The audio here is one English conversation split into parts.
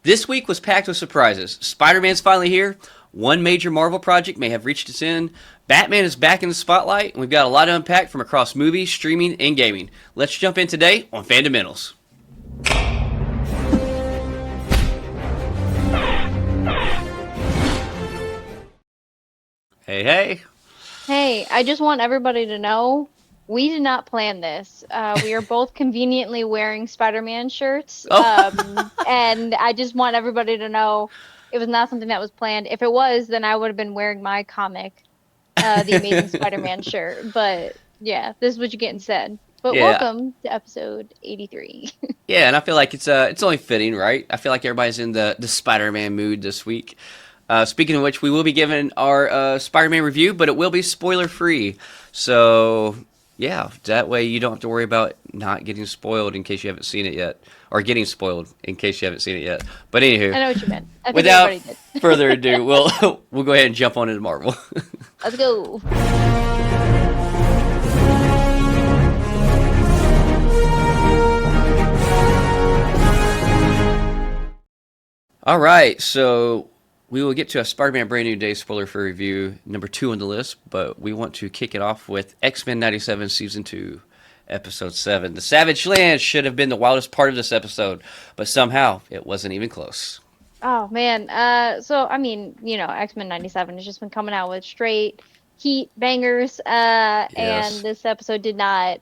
This week was packed with surprises. Spider-Man's finally here. One major Marvel project may have reached its end. Batman is back in the spotlight, and we've got a lot to unpack from across movies, streaming, and gaming. Let's jump in today on Fandomentals. Hey, hey. Hey, I just want everybody to know we did not plan this. We are both conveniently wearing Spider-Man shirts. And I just want everybody to know it was not something that was planned. If it was, then I would have been wearing my comic, The Amazing Spider-Man shirt. But yeah, this is what you get instead. But Yeah, welcome to episode 83. yeah, and I feel like it's only fitting, right? I feel like everybody's in the Spider-Man mood this week. Speaking of which, we will be giving our Spider-Man review, but it will be spoiler-free. So, yeah, that way you don't have to worry about not getting spoiled in case you haven't seen it yet, or getting spoiled in case you haven't seen it yet. But anywho, I know what you meant. I think without everybody further did. ado, we'll go ahead and jump on into Marvel. Let's go. All right, so we will get to a Spider-Man Brand New Day spoiler for review number 2 on the list, but we want to kick it off with X-Men 97 Season 2, Episode 7. The Savage Land should have been the wildest part of this episode, but somehow it wasn't even close. Oh man. So I mean, X-Men 97 has just been coming out with straight heat bangers. And Yes. this episode did not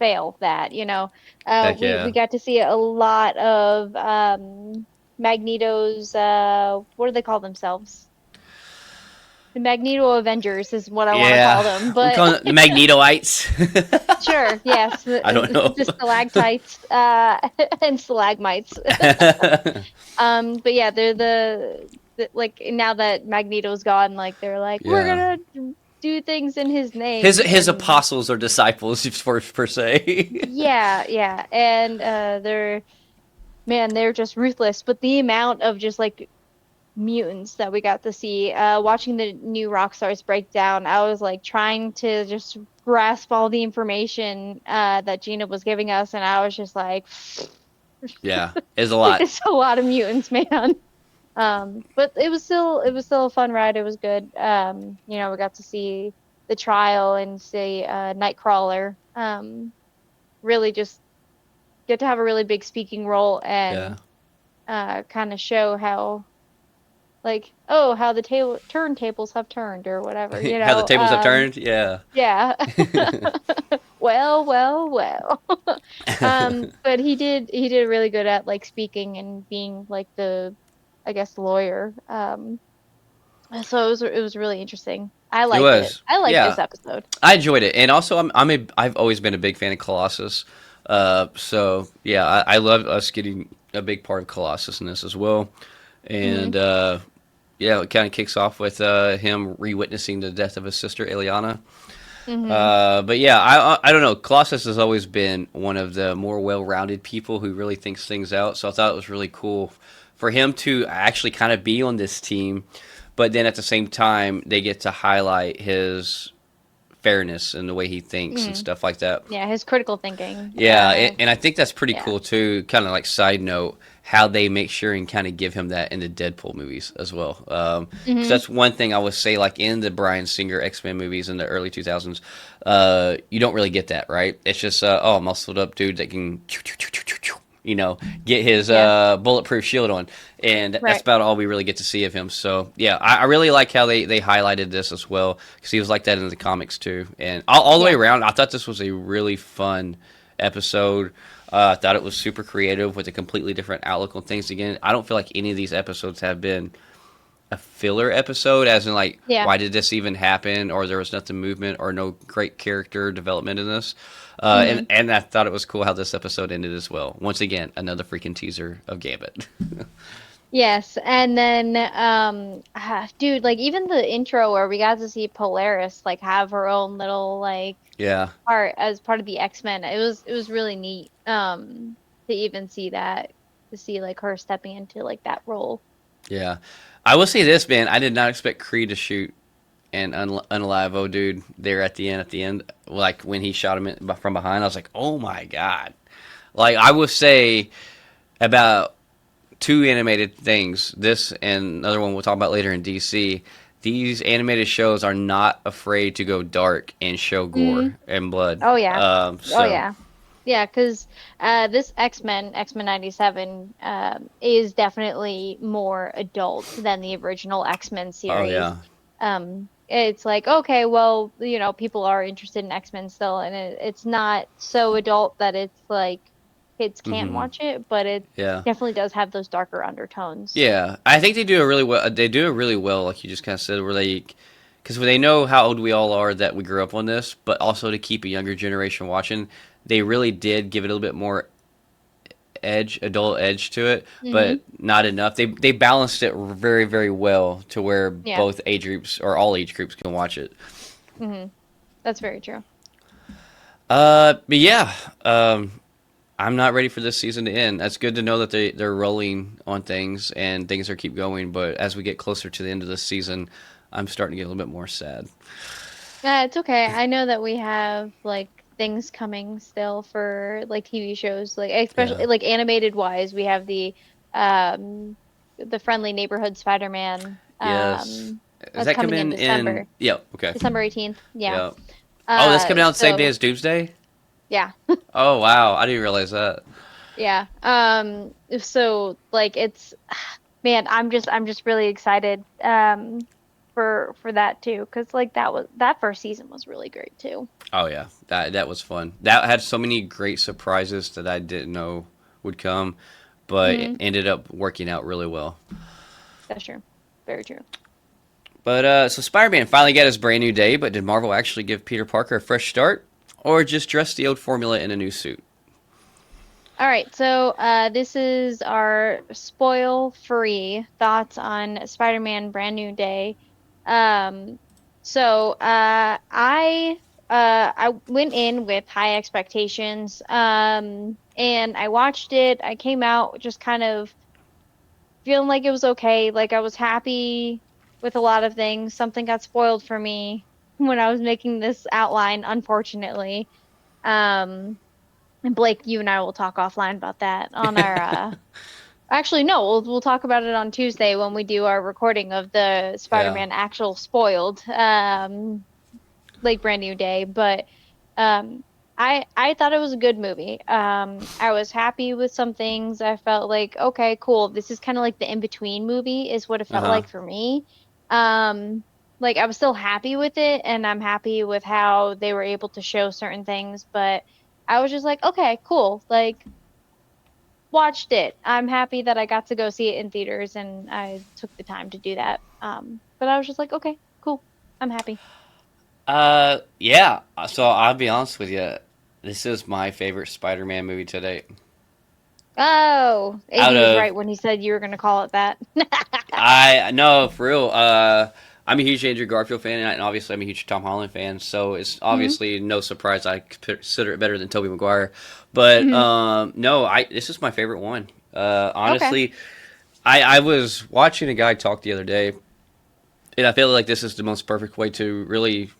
fail that. Heck We yeah. got to see a lot of Magneto's what do they call themselves? The Magneto Avengers is what I want to call Yeah. them. We call But it the Magnetoites. sure, yes, I don't know. the stalactites and stalagmites. But yeah, they're like now that Magneto's gone, like they're like we're Yeah. gonna do things in his name. His And apostles or disciples, per se. yeah, and they're just ruthless. But the amount of just like mutants that we got to see, watching the new Rockstars breakdown, I was like trying to just grasp all the information that Gina was giving us, and I was just like, Yeah, it's a lot. it's a lot of mutants, man. But it was still a fun ride. It was good. We got to see the trial and see Nightcrawler. Really just get to have a really big speaking role Yeah. and kind of show how how the turntables have turned or whatever. How the tables have turned? Yeah. Yeah. Well. But he did really good at like speaking and being like the, I guess, lawyer. So it was really interesting. I It liked it. was. I liked Yeah. this episode. I enjoyed it, and also I've always been a big fan of Colossus. So yeah, I love us getting a big part of Colossus in this as well, Hmm. and yeah, it kind of kicks off with him re-witnessing the death of his sister Ileana. Hmm. But yeah, I don't know. Colossus has always been one of the more well-rounded people who really thinks things out. So I thought it was really cool for him to actually kind of be on this team, but then at the same time they get to highlight his fairness and the way he thinks and Hmm. stuff like that. Yeah, his critical thinking. Yeah, and I think that's pretty Yeah. cool too. Kind of like side note, how they make sure and kind of give him that in the Deadpool movies as well. Because Hmm. that's one thing I would say, like in the Bryan Singer X-Men movies in the early 2000s, you don't really get that, right? It's just oh, muscled up dude that can get his Yeah. bulletproof shield on, and that's Right. about all we really get to see of him. So yeah, I really like how they highlighted this as well, because he was like that in the comics too, and all the way Yeah. around, I thought this was a really fun episode. I thought it was super creative with a completely different outlook on things. Again, I don't feel like any of these episodes have been a filler episode, as in like, Yeah. why did this even happen, or there was nothing movement or no great character development in this. Hmm. And I thought it was cool how this episode ended as well. Once again, another freaking teaser of Gambit. Yes, and then dude, like even the intro where we got to see Polaris like have her own little like Yeah, part as part of the X-Men. It was really neat to even see that, to see like her stepping into like that role. yeah. I will say this, man. I did not expect Creed to shoot and unalive dude there at the end, like when he shot him from behind. I was like, oh my god. Like I will say about two animated things. This and another one we'll talk about later in DC. These animated shows are not afraid to go dark and show Mm. gore and blood. Oh yeah. Oh So yeah. Yeah, because this X-Men 97, is definitely more adult than the original X-Men oh series. yeah, It's like, okay, well, people are interested in X-Men still, and it's not so adult that it's like kids can't hmm watch it, but it yeah. definitely does have those darker undertones. Yeah, I think they do it really well. They do it really well, like you just kind of said, where because they know how old we all are that we grew up on this, but also to keep a younger generation watching, they really did give it a little bit more adult edge to it, Hmm. but not enough. They balanced it very, very well to where Yeah. both age groups or all age groups can watch it. Hmm. That's very true. But yeah, um, I'm not ready for this season to end. That's good to know that they're rolling on things and things are keep going. But as we get closer to the end of this season, I'm starting to get a little bit more sad. Yeah, it's okay. I know that we have like things coming still for like TV shows, like Yeah. especially like animated wise. We have um the Friendly Neighborhood Spider-Man Yes. Is that's that coming in coming in? December, Yeah. Okay. December 18th. Yeah. Yeah. Oh, that's coming out the same day So as Doomsday. yeah. Oh wow, I didn't realize that. Yeah. So like it's man, I'm just really excited for that too, 'cause like that first season was really great too. Oh yeah, that was fun. That had so many great surprises that I didn't know would come, but it Hmm. ended up working out really well. That's true. Very true. But so Spider-Man finally got his brand new day, but did Marvel actually give Peter Parker a fresh start, or just dress the old formula in a new suit? All right, so this is our spoil-free thoughts on Spider-Man Brand New Day. Um, I went in with high expectations, and I watched it. I came out just kind of feeling like it was okay. Like I was happy with a lot of things. Something got spoiled for me when I was making this outline, unfortunately. Um, and Blake, you and I will talk offline about that on our actually no, we'll talk about it on Tuesday when we do our recording of the Yeah. Spider-Man actual spoiled like brand new day, but um I thought it was a good movie. I was happy with some things. I felt like, okay, cool. This is kind of like the in-between movie is what it Uh felt huh. like for me. Um like I was still happy with it and I'm happy with how they were able to show certain things, but I was just like, okay, cool. Like watched it. I'm happy that I got to go see it in theaters and I took the time to do that. But I was just like, okay, cool. I'm happy. Yeah. So I'll be honest with you. This is my favorite Spider-Man movie to date. Oh, and Out he was of right when he said you were going to call it that. I no for real. I'm a huge Andrew Garfield fan, and obviously I'm a huge Tom Holland fan. So it's Hmm. obviously no surprise I consider it better than Tobey Maguire. But Hmm. no, I this is my favorite one. Okay. Honestly, I was watching a guy talk the other day, and I feel like this is the most perfect way to really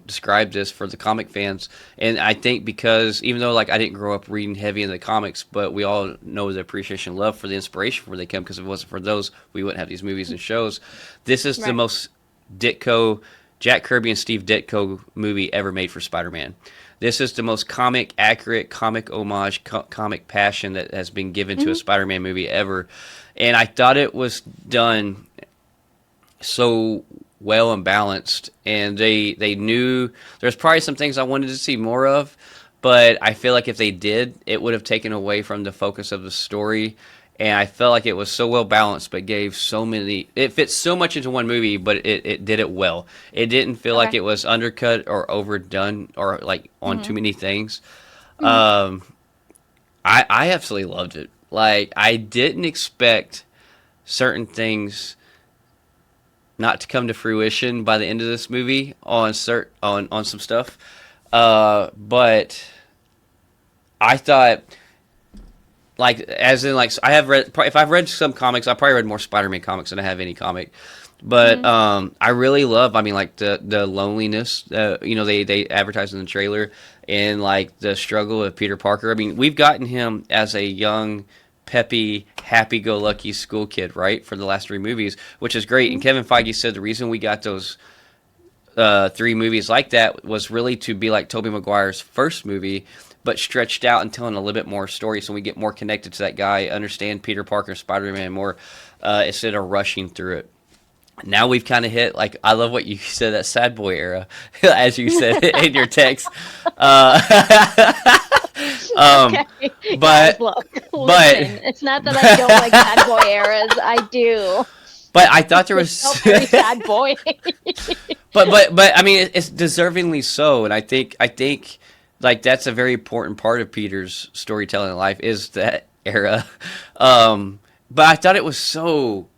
describe this for the comic fans. And I think because even though like I didn't grow up reading heavy in the comics, but we all know the appreciation and love for the inspiration where they come, because if it wasn't for those, we wouldn't have these movies and shows. This is the Right. most Ditko, Jack Kirby and Steve Ditko movie ever made for Spider-Man. This is the most comic accurate, comic homage, comic passion that has been given to a Hmm. Spider-Man movie ever. And I thought it was done so well and balanced, and they knew there's probably some things I wanted to see more of, but I feel like if they did, it would have taken away from the focus of the story. And I felt like it was so well balanced, but gave so many. It fits so much into one movie, but it did it well. It didn't feel like Okay. it was undercut or overdone or like on too Hmm. many things. Hmm. Um, I absolutely loved it. Like I didn't expect certain things not to come to fruition by the end of this movie on on some stuff. But I thought like as in like I have read if I've read some comics, I probably read more Spider-Man comics than I have any comic. But Hmm. I really love. I mean, like the loneliness. They advertise in the trailer and like the struggle of Peter Parker. I mean, we've gotten him as a young, peppy, happy-go-lucky school kid, right, for the last three movies, which is great. And Kevin Feige said the reason we got those three movies like that was really to be like Tobey Maguire's first movie, but stretched out and telling a little bit more story, so we get more connected to that guy, understand Peter Parker, Spider-Man more, instead of rushing through it. Now we've kind of hit, like, I love what you said, that sad boy era, as you said in your text. Uh, Okay. but Guys, look, but listen. It's not that I don't like sad boy eras. I do. but I thought there So was, very sad boy. but I mean, it's deservingly so, and I think like that's a very important part of Peter's storytelling in life is that era. But I thought it was so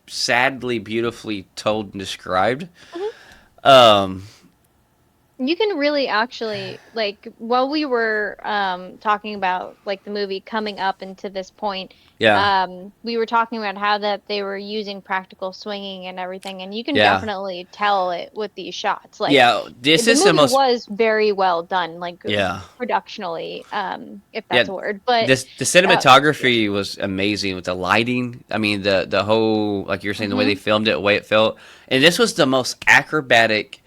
sadly beautifully told and described. Um, You can really actually, like, while we were talking about like the movie coming up into this point, yeah, we were talking about how that they were using practical swinging and everything, and you can yeah, definitely tell it with these shots. Like yeah. This the is the movie most, was very well done, like yeah, productionally, if yeah. that's a word. But The cinematography was amazing with the lighting. I mean, the whole, like you're saying, the way they mhm, filmed it, the way it felt, and this was the most acrobatic,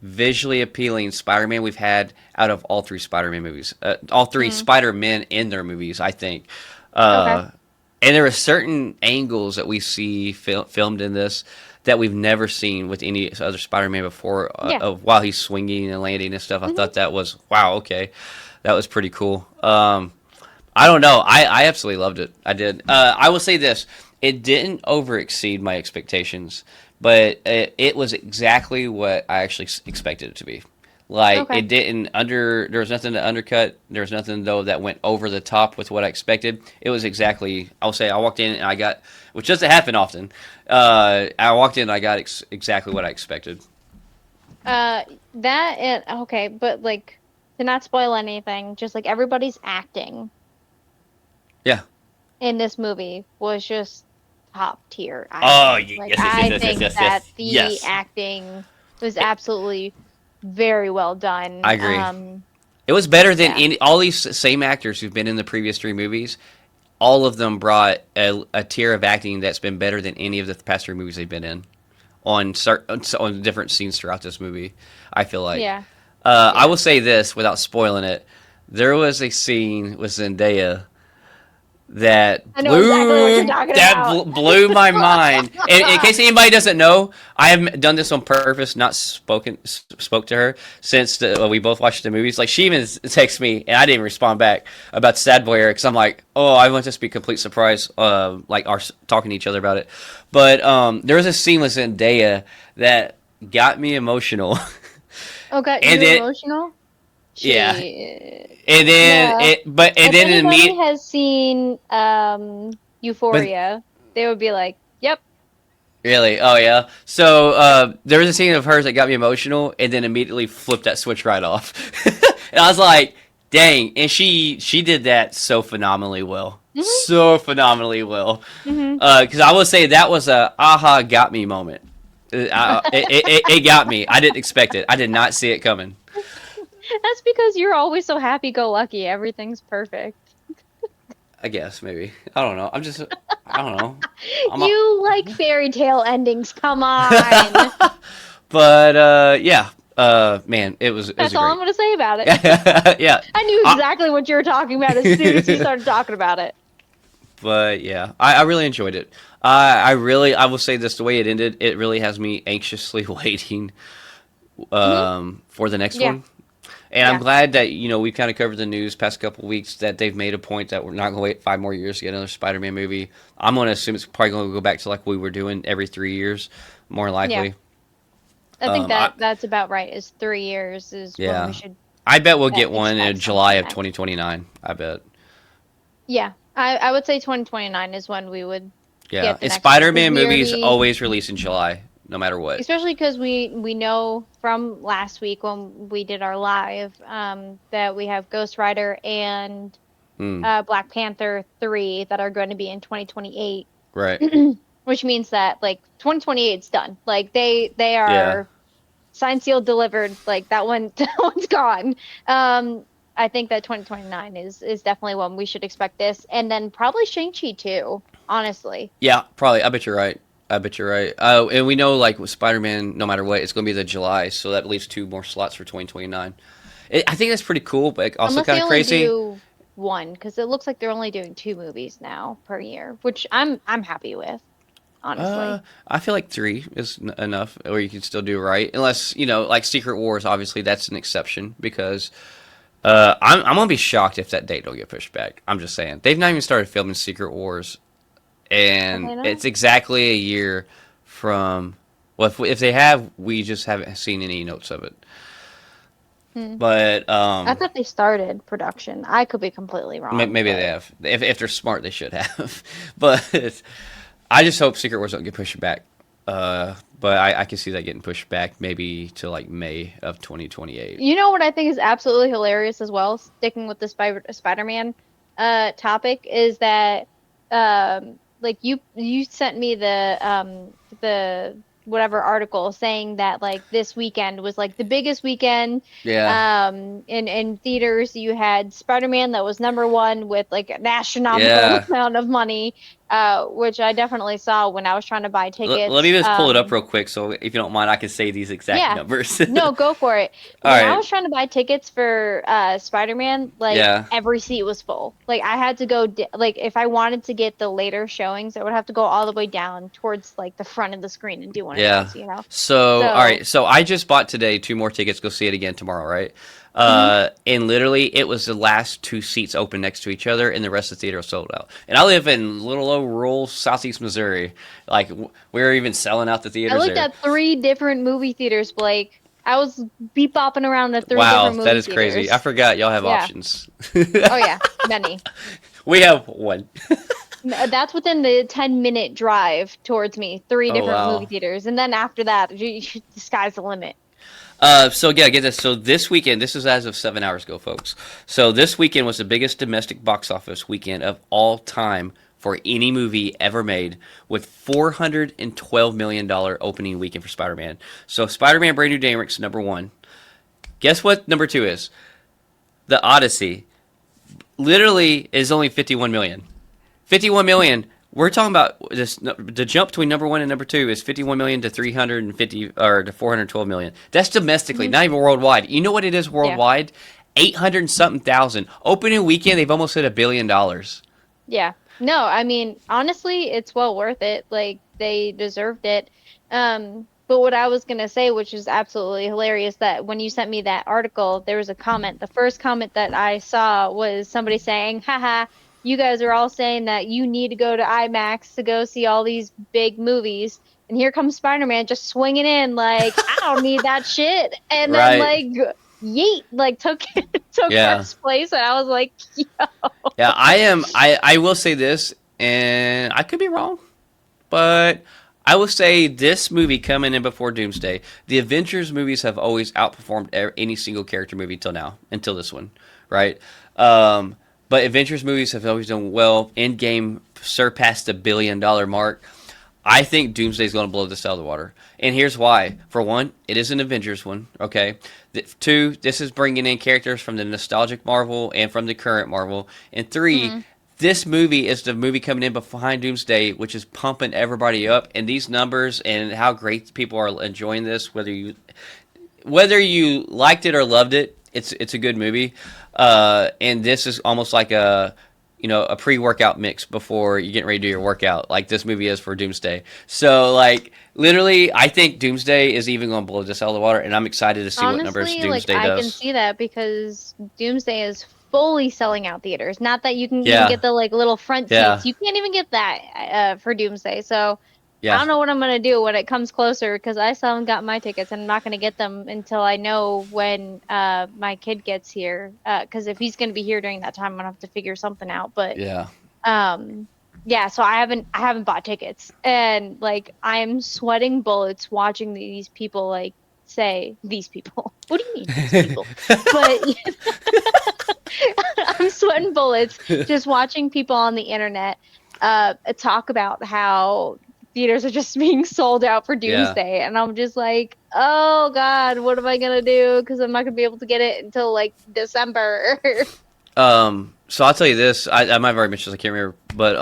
visually appealing Spider-Man we've had out of all three Spider-Man movies. All three mm, Spider-Men in their movies, I think. okay, And there are certain angles that we see filmed in this that we've never seen with any other Spider-Man before. yeah, Of while he's swinging and landing and stuff, I hmm thought that was wow. Okay, that was pretty cool. I don't know. I absolutely loved it. I did. I will say this: it didn't over exceed my expectations, but it was exactly what I actually expected it to be. Like okay. it didn't under. There was nothing to undercut. There was nothing though that went over the top with what I expected. It was exactly. I'll say I walked in and I got, which doesn't happen often. I walked in and I got exactly what I expected. Uh, that and okay, but like to not spoil anything, just like everybody's acting Yeah. in this movie was just top tier, I Oh think. Like yes, yes, yes, I yes, yes, think yes, that yes. the Yes. acting was absolutely very well I done. agree. It was better than Yeah. any. All these same actors who've been in the previous three movies. All of them brought a tier of acting that's been better than any of the past three movies they've been in on different scenes throughout this movie. I feel like. Yeah. I Yeah. will say this without spoiling it. There was a scene with Zendaya I know exactly what you're talking that about. blew my mind. And in case anybody doesn't know, I have done this on purpose, not spoke to her since we both watched the movies. Like she even texted me, and I didn't respond back about Sad Boy Eric because I'm like, oh, I want this to be a complete surprise. Like our talking to each other about it. But there was a scene with Zendaya that got me emotional, Oh, got and you then emotional? yeah, She, and then yeah. it, but and If then in anybody me, has seen but Euphoria, they would be like, "Yep." really? Oh yeah. So there was a scene of hers that got me emotional, and then immediately flipped that switch right off. And I was like, "Dang!" And she did that so phenomenally well, Mhm. so phenomenally well. Mhm. Because I would say that was a aha got me moment. It got me. I didn't expect it. I did not see it coming. That's because you're always so happy-go-lucky. Everything's perfect. I guess maybe. I don't know. I'm just. I don't know. I'm. A, You like fairy tale endings. Come on. but yeah. Man, it was That's a all I'm great. gonna say about it. Yeah. I knew I, exactly what you were talking about as soon as you started talking about it. but yeah, I really enjoyed it. I will say this: the way it ended, it really has me anxiously waiting Hmm. for the next Yeah. one. And I'm Yeah. glad that we've kind of covered the news past couple of weeks that they've made a point that we're not going to wait 5 more years to get another Spider-Man movie. I'm going to assume it's probably going to go back to like we were doing every 3 years, more Yeah. likely. I think I, that's about right. Is 3 years is when we yeah, should I bet we'll get one in expect July something of next. 2029. I bet. Yeah. I would say 2029 is when we would Yeah, get the and next one because Spider-Man we movies already, always release in July, no matter what. especially because we know from last week when we did our live that we have Ghost Rider and Mm, Black Panther 3 that are going to be in 2028, right. which means that like 2028 is done. Like they Yeah. are signed, sealed, delivered. Like that one that one's gone. I think that 2029 is definitely when we should expect this, and then probably Shang-Chi too. Honestly, Yeah, probably. I bet you're right. I bet you're right. And we know, like with Spider-Man, no matter what, it's going to be the July, so that leaves 2 more slots for 2029. I think that's pretty cool, but also unless kind they of only crazy. do one, because it looks like they're only doing 2 movies now per year, which I'm happy with, Uh, honestly. I feel like 3 is enough, or you can still do right, unless like Secret Wars. Obviously, that's an exception because I'm gonna be shocked if that date don't get pushed back. I'm just saying they've not even started filming Secret Wars, and Okay, no. it's exactly a year from. Well, if they have, we just haven't seen any notes of it. Hmm. But I thought they started production. I could be completely wrong, maybe they but have. If they're smart, they should have. But I just hope Secret Wars don't get pushed back. But I can see that getting pushed back maybe to like May of 2028. you know what I think is absolutely hilarious as well, sticking with the Spider-Man topic, is that like you sent me the whatever article saying that like this weekend was like the biggest weekend Yeah, in theaters. You had Spider-Man that was number one with like an astronomical yeah. amount of money, which I definitely saw when I was trying to buy Let me tickets. just pull it up real quick, so if you don't mind, I can say these exact Yeah. numbers. No, go for it. All When I right. was trying to buy tickets for Spider-Man, like Yeah, every seat was full. Like I had to go like if I wanted to get the later showings, I would have to go all the way down towards like the front of the screen and do one of yeah. those, you know? So, all So, right. So I just bought today 2 more tickets. Go see it again tomorrow, right? mhm. And literally, it was the last 2 seats open next to each other, and the rest of the theater was sold out. And I live in little old rural southeast Missouri. Like we were even selling out the I theaters looked there. at 3 different movie theaters, Blake. I was beep-bopping around the three Wow, different that movie is crazy. I theaters. forgot y'all have Yeah. options. Oh yeah, many. We have one. That's within the 10-minute drive towards me, three Oh different movie wow. theaters. And then after that, the sky's the limit. So yeah, get this. So this weekend, this is as of 7 hours ago, folks. So this weekend was the biggest domestic box office weekend of all time for any movie ever made, with $412 million opening weekend for Spider-Man. So Spider-Man: Brand New Day ranks number one. Guess what? Number two is The Odyssey. Literally is only 51 million. 51 million. We're talking about this. The jump between number one and number two is 51 million to 350 or to 412 million. That's domestically, Hmm. not even worldwide. You know what it is Yeah. worldwide? 800 and something thousand. Opening weekend, they've almost hit $1 billion. Yeah. No, I mean, honestly, it's well worth it. Like they deserved it. But what I was gonna say, which is absolutely hilarious, that when you sent me that article, there was a comment. The first comment that I saw was somebody saying, haha, you guys are all saying that you need to go to IMAX to go see all these big movies. And here comes Spider-Man just swinging in like, I don't need that shit. And then Right? like yeet, like took took Yeah. first place. And I was like, Yeah. I am. I will say this, and I could be wrong, but I will say this movie coming in before Doomsday. The Avengers movies have always outperformed any single character movie till now, until this one, right? Um, but Avengers movies have always done well. Endgame surpassed the $1 billion mark. I think Doomsday is going to blow this out of the water. And here's why. For one, it is an Avengers one, okay? Two, this is bringing in characters from the nostalgic Marvel and from the current Marvel. And three, mhm. this movie is the movie coming in behind Doomsday, which is pumping everybody up. And these numbers and how great people are enjoying this, whether you liked it or loved it, it's a good movie. And this is almost like a pre-workout mix before you get ready to do your workout, like this movie is for Doomsday. So like literally, I think Doomsday is even going to blow this out of the water, and I'm excited to see what numbers Honestly, like Doomsday I can does. see that because Doomsday is fully selling out theaters. Not that you can even Yeah, get the like little front yeah, seats. You can't even get that for Doomsday. So I yeah, don't know what I'm gonna do when it comes closer because I still haven't got my tickets and I'm not gonna get them until I know when my kid gets here. Because if he's gonna be here during that time, I'm gonna have to figure something out. But yeah. um yeah, so I haven't bought tickets and like I am sweating bullets watching these people like say these people. What do you mean these people? But I'm sweating bullets just watching people on the internet talk about how theaters are just being sold out for Yeah. Doomsday, and I'm just like, oh God, what am I gonna do? Because I'm not gonna be able to get it until like December. So I'll tell you this. I might have already mentioned this, I can't remember. But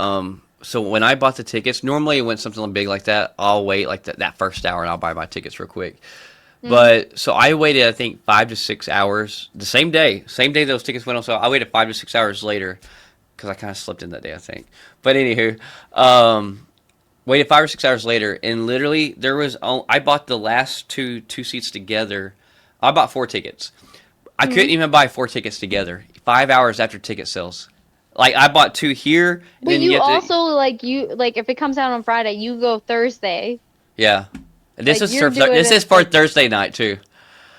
so when I bought the tickets, normally when something big like that, I'll wait like that first hour and I'll buy my tickets real quick. Mm. But so I waited, I think 5 to 6 hours the same day those tickets went on. So I waited 5 to 6 hours later because I kind of slept in that day, I think. But anywho, waited 5 or 6 hours later, and literally I bought the last two seats together. I bought 4 tickets. I couldn't even buy 4 tickets together. 5 hours after ticket sales. Like I bought 2 here, and But then you you have also to. like if it comes out on Friday, you go Thursday. Yeah, this Like is you're doing this is it for like Thursday night too.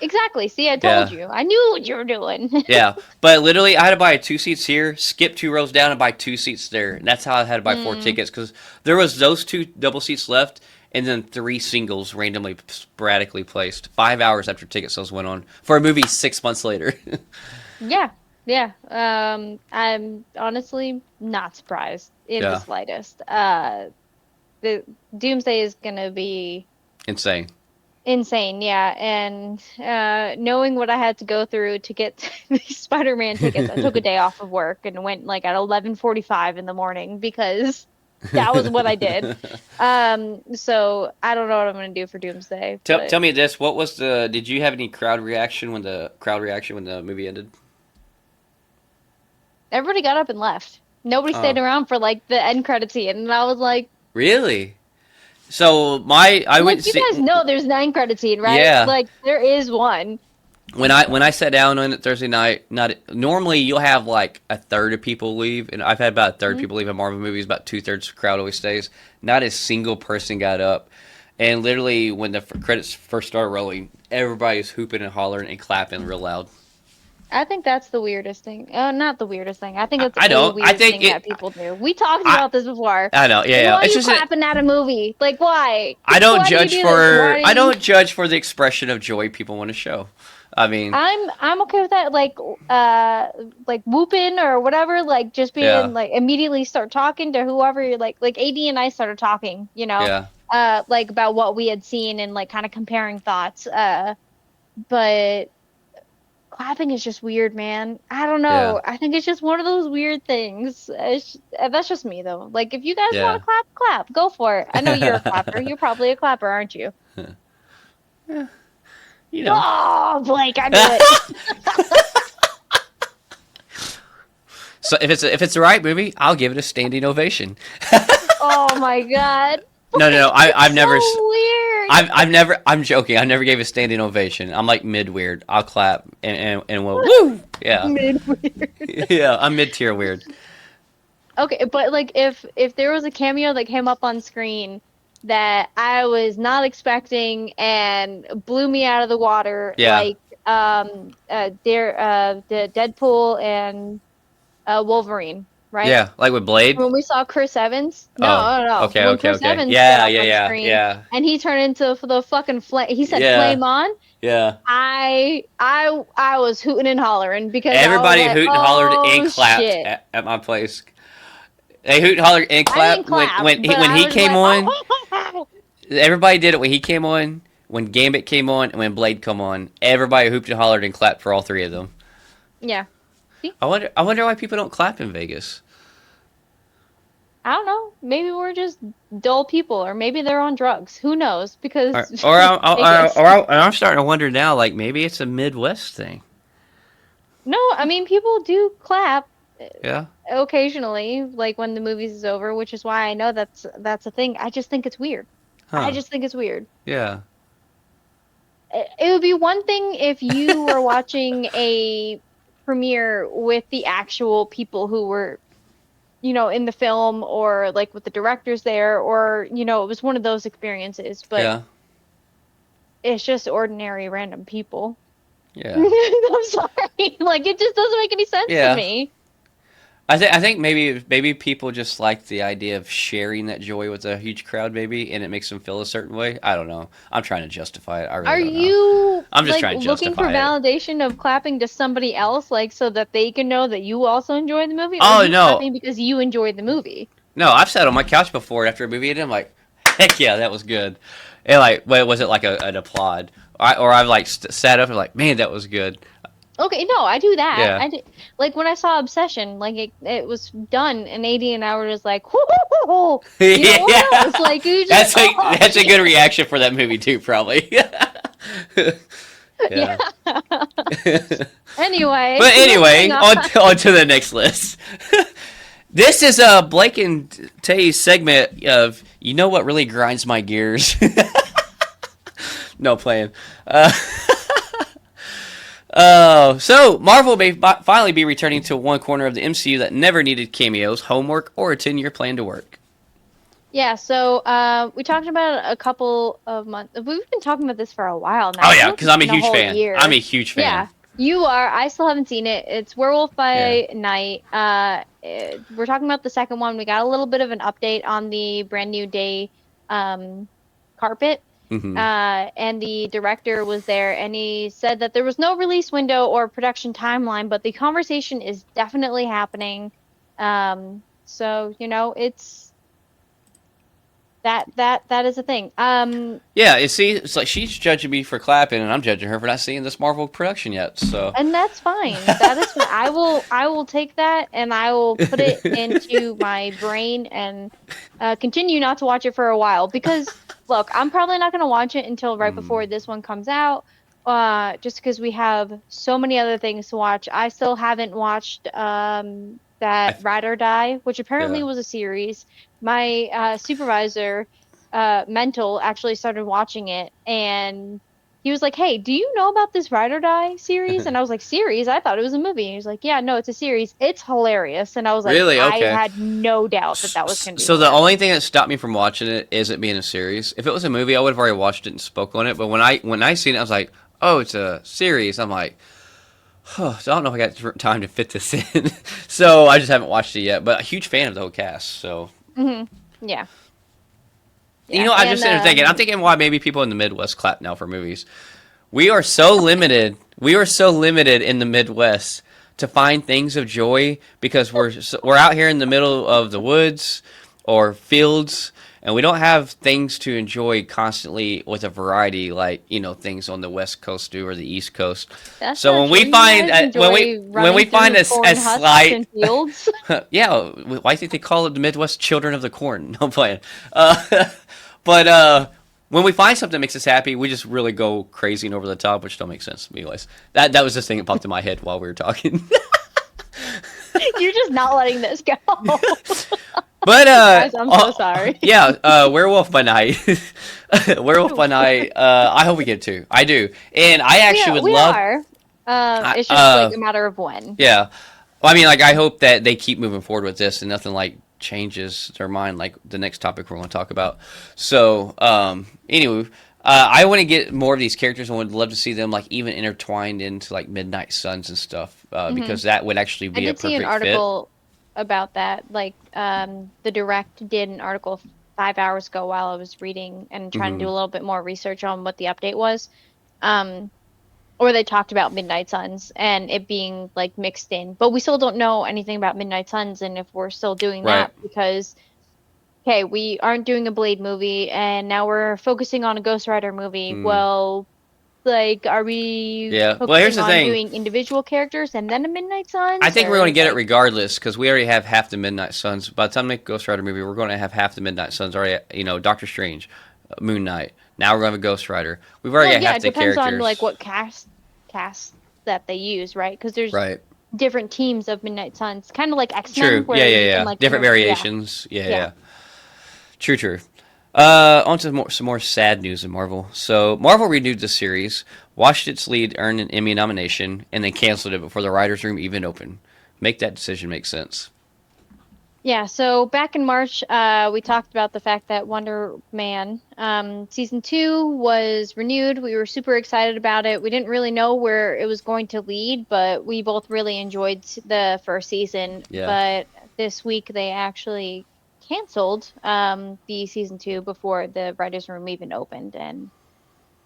exactly. See, I told Yeah, you. I knew what you were doing. yeah. But literally, I had to buy 2 seats here, skip 2 rows down, and buy 2 seats there. And that's how I had to buy 4 tickets because there was those 2 double seats left, and then 3 singles randomly, sporadically placed. 5 hours after ticket sales went on for a movie 6 months later. Yeah, yeah. I'm honestly not surprised in the Yeah, slightest. The Doomsday is gonna be insane. insane, yeah. And knowing what I had to go through to get these Spider-Man tickets, I took a day off of work and went like at 11:45 in the morning because that was what I did. So I don't know what I'm gonna do for Doomsday, but Tell me this: what was the? Did you have any crowd reaction when the movie ended? everybody got up and left. Nobody stayed Oh, around for like the end credit scene, and I was like. really? So I Like went to you see. guys know there's 9 credit scene, right? Yeah, Like there is one. when I sat down on it Thursday night, not normally you'll have like a third of people leave, and I've had about a third of Mhm. people leave in Marvel movies. About 2/3 crowd always stays. Not a single person got up, and literally when the credits first started rolling, everybody's hooping and hollering and clapping real loud. I think that's the weirdest thing. Not the weirdest thing. I think it's I a don't. I weird think thing that it. people do. We talked I about this before. I know. Yeah, Like, yeah. why are It's you just clapping at a movie? Like, why? I don't Why do you judge do this? for Why do I you? don't judge for the expression of joy people want to show. I mean, I'm okay with that. Like whooping or whatever. Like just yeah, being like immediately start talking to whoever you're like AD and I started talking. yeah, Like about what we had seen and like kind of comparing thoughts. But clapping is just weird, man. I don't yeah, know. I think it's just one of those weird things. That's just me, though. Like, if you guys want yeah. to clap, clap. Go for it. I know you're a clapper. You're probably a clapper, aren't you? You know. Oh, Blake, I knew it. So if it's the right movie, I'll give it a standing ovation. Oh my God. No, no, no. Blake, I've it's never. so weird. I've never. I'm joking. I never gave a standing ovation. I'm like mid weird. I'll clap and we'll woo. Yeah, Mid weird. yeah. I'm mid tier weird. Okay, but like if there was a cameo that came up on screen that I was not expecting and blew me out of the water, Yeah, like the Deadpool and Wolverine, right? yeah. Like with Blade. When we saw Chris Evans, Oh, no. okay, When okay, Chris okay. Evans showed Yeah, up yeah, on yeah, screen yeah, and he turned into the fucking flame, he said yeah, flame on. yeah. I was hooting and hollering because I was Everybody like, hoot and hollered and oh clapped shit. at my place. They hoot and hollered and I didn't clapped clap, but when I he was came like, on. oh. Everybody did it when he came on, when Gambit came on, and when Blade come on. Everybody hooped and hollered and clapped for all 3 of them. Yeah. See? I wonder why people don't clap in Vegas. I don't know. Maybe we're just dull people, or maybe they're on drugs. Who knows? Or Because or, I- Vegas. I'm starting to wonder now, like maybe it's a Midwest thing. No, I mean people do clap Yeah. occasionally, like when the movies is over, which is why I know that's a thing. I just think it's weird. I Huh. just think it's weird. Yeah. It would be one thing if you were watching a premiere with the actual people who were, in the film or like with the directors there, or, it was one of those experiences, but Yeah. it's just ordinary random people. Yeah. I'm sorry. Like it just doesn't make any sense to Yeah. me. I think maybe people just like the idea of sharing that joy with a huge crowd, maybe, and it makes them feel a certain way. I don't know. I'm trying to justify it. I Are really don't know. you I'm just like trying to looking for justify it. validation of clapping to somebody else, like so that they can know that you also enjoyed the movie? Or are Oh you no, clapping because you enjoyed the movie? no! I've sat on my couch before after a movie, and I'm like, Heck yeah, that was good. And like, wait, was it like an applaud? I've like sat up and like, man, that was good. Okay, no, I do that. Yeah. I did, like when I saw Obsession, like it was done, and AD and I were just like, "Hoo, hoo, hoo, hoo." You know what Yeah, else? Like you just, that's oh, a good reaction for that movie too, probably. yeah. Yeah. Anyway, But moving anyway, on. on to the next list. This is Blake and Tay's segment of you know what really grinds my gears. No playing. So Marvel may finally be returning to one corner of the MCU that never needed cameos, homework, or a 10-year plan to work. Yeah, so we talked about it a couple of months. We've been talking about this for a while now. Oh I feel yeah, like because it's I'm a been a huge whole fan. I'm year. a huge fan. Yeah, you are. I still haven't seen it. It's Werewolf Yeah. by Night. We're talking about the second one. We got a little bit of an update on the brand new day um, carpet. Hmm. And the director was there, and he said that there was no release window or production timeline, but the conversation is definitely happening. So it's that is a thing. Yeah, you see, it's like she's judging me for clapping, and I'm judging her for not seeing this Marvel production yet. So. And that's fine. That is fine. I will take that and I will put it into my brain and continue not to watch it for a while because look, I'm probably not going to watch it until right Mm, before this one comes out. Just because we have so many other things to watch. I still haven't watched I that th- Ride or Die, which apparently yeah. was a series. My supervisor, Mental, actually started watching it and he was like, "Hey, do you know about this Ride or Die series?" And I was like, "Series? I thought it was a movie." And he was like, "Yeah, no, it's a series. It's hilarious." And I was like, Really? I Okay. had no doubt that that was going to be So the only hilarious. thing that stopped me from watching it is it being a series. If it was a movie, I would have already watched it and spoke on it. But when I seen it, I was like, oh, it's a series. I'm like, oh, so I don't know if I got time to fit this in. So I just haven't watched it yet. But a huge fan of the whole cast. So Hmm. Yeah, you yeah, know, I'm just and sitting there thinking. I'm thinking why maybe people in the Midwest clap now for movies. We are so limited. We are so limited in the Midwest to find things of joy because we're out here in the middle of the woods or fields, and we don't have things to enjoy constantly with a variety like things on the West Coast do or the East Coast. that's So not when true. we You find guys enjoy when we running find through a corn husks slight and fields. yeah, why do you think they call it the Midwest Children of the Corn? No I'm playing. But when we find something that makes us happy, we just really go crazy and over the top, which don't make sense. Anyways, that was just thing that popped in my head while we were talking. You're just not letting this go. But Guys, I'm so sorry. yeah, Werewolf by Night, Werewolf by Night. I hope we get to. I do, and I We actually are, would we love. are. I- It's just like a matter of when. Yeah. Well, I mean, like, I hope that they keep moving forward with this and nothing like changes their mind, like the next topic we're going to talk about. So, anyway, I want to get more of these characters and would love to see them like even intertwined into like Midnight Suns and stuff, Hmm. because that would actually I be a did see an perfect fit. article about that. Like, the Direct did an article 5 hours ago while I was reading and trying to Hmm. do a little bit more research on what the update was. Um, or they talked about Midnight Suns and it being like mixed in, but we still don't know anything about Midnight Suns and if we're still doing Right. that because, okay, we aren't doing a Blade movie and now we're focusing on a Ghost Rider movie. Mm. Well, like, are we Yeah. Well, here's focusing the on thing. doing individual characters and then a Midnight I Suns think we're going or to get it like, regardless because we already have half the Midnight Suns. By the time we make Ghost Rider movie, we're going to have half the Midnight Suns already. Doctor Strange, Moon Knight. Now we're going to have a Ghost Rider. We've already well, got yeah, half it the depends on like characters. what cast that they use, right? Because there's Right. different teams of Midnight Suns, kind of like X-Men, True. Yeah, where yeah, you can yeah. like Different yeah, variations. Yeah, yeah. yeah. True, true. On to some more sad news in Marvel. So Marvel renewed the series, watched its lead earn an Emmy nomination, and then canceled it before the writers' room even opened. Make that decision make sense. Yeah, so back in March, we talked about the fact that Wonder Man season two was renewed. We were super excited about it. We didn't really know where it was going to lead, but we both really enjoyed the first season. Yeah. But this week they actually canceled the season two before the writers' room even opened, and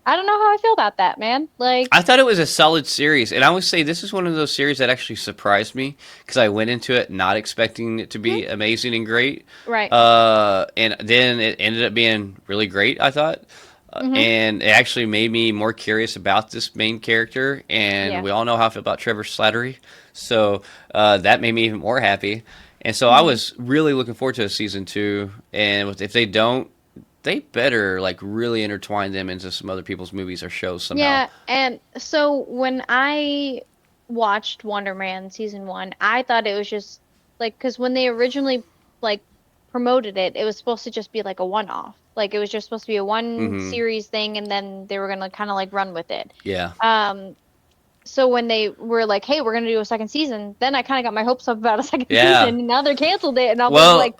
I don't know how I feel about that, man. Like, I thought it was a solid series, and I would say this is one of those series that actually surprised me because I went into it not expecting it to hmm, be amazing and great, right. and then it ended up being really great. I thought, Hmm. and it actually made me more curious about this main character. And Yeah. we all know how I feel about Trevor Slattery, so that made me even more happy. And so I Hmm. was really looking forward to season two. And if they don't, they better like really intertwine them into some other people's movies or shows somehow. Yeah, and so when I watched Wonder Man season one, I thought it was just like because when they originally like promoted it, it was supposed to just be like a one-off. Like it was just supposed to be a one Hmm. series thing, and then they were gonna kind of like run with it. Yeah. Um, so when they were like, "Hey, we're gonna do a second season," then I kind of got my hopes up about a second season, Yeah. and now they're canceled it, and I was Well, like,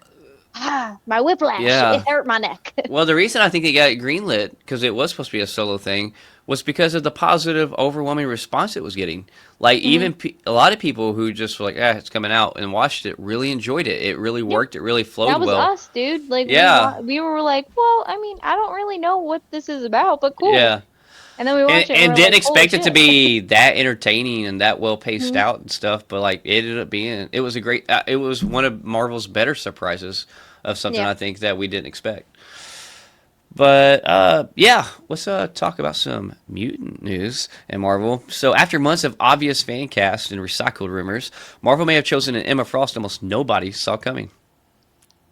"Ah, my whiplash! It yeah. hurt my neck." Well, the reason I think it got greenlit because it was supposed to be a solo thing was because of the positive, overwhelming response it was getting. Like Hmm. even a lot of people who just were like, "Ah, it's coming out," and watched it really enjoyed it. It really Yeah. worked. It really flowed That was well. us, dude. Like Yeah. we were like, well, I mean, I don't really know what this is about, but cool. Yeah. And then we and, watched it and and we're didn't like, holy expect it to shit. be that entertaining and that well paced Hmm. out and stuff, but like it ended up being, it was a great, it was one of Marvel's better surprises of something Yeah. I think that we didn't expect. But yeah, let's talk about some mutant news in Marvel. So after months of obvious fan cast and recycled rumors, Marvel may have chosen an Emma Frost almost nobody saw coming.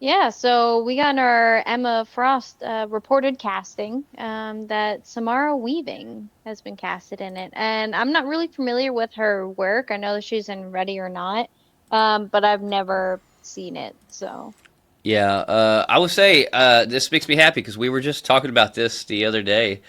Yeah, so we got our Emma Frost reported casting that Samara Weaving has been casted in it. And I'm not really familiar with her work. I know that she's in Ready or Not, but I've never seen it. So, Yeah, I would say this makes me happy because we were just talking about this the other day.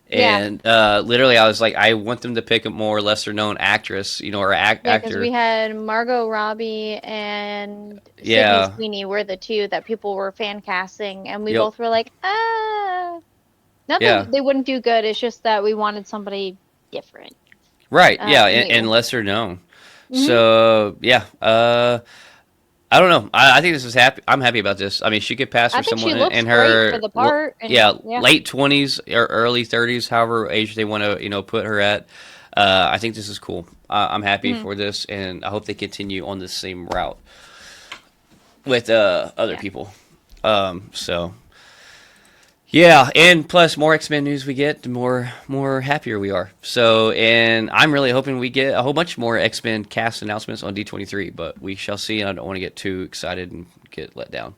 yeah. And literally, I was like, I want them to pick a more lesser known actress, or Yeah, because actor. we had Margot Robbie and Sydney Yeah. Sweeney were the two that people were fan casting, and we Yep. both were like, ah, not Yeah. that they wouldn't do good, it's just that we wanted somebody different. Right. Yeah. And New. lesser known. Hmm. So yeah. I don't know. I think this is happy. I'm happy about this. I mean, she could pass I for think someone she in looks great for her, the part, and yeah, yeah. late 20s or early 30s, however age they want to, put her at. I think this is cool. I'm happy Hmm. for this, and I hope they continue on the same route with other Yeah. people. So yeah, and plus more X-Men news we get, the more happier we are. So, and I'm really hoping we get a whole bunch more X-Men cast announcements on D23, but we shall see. And I don't want to get too excited and get let down.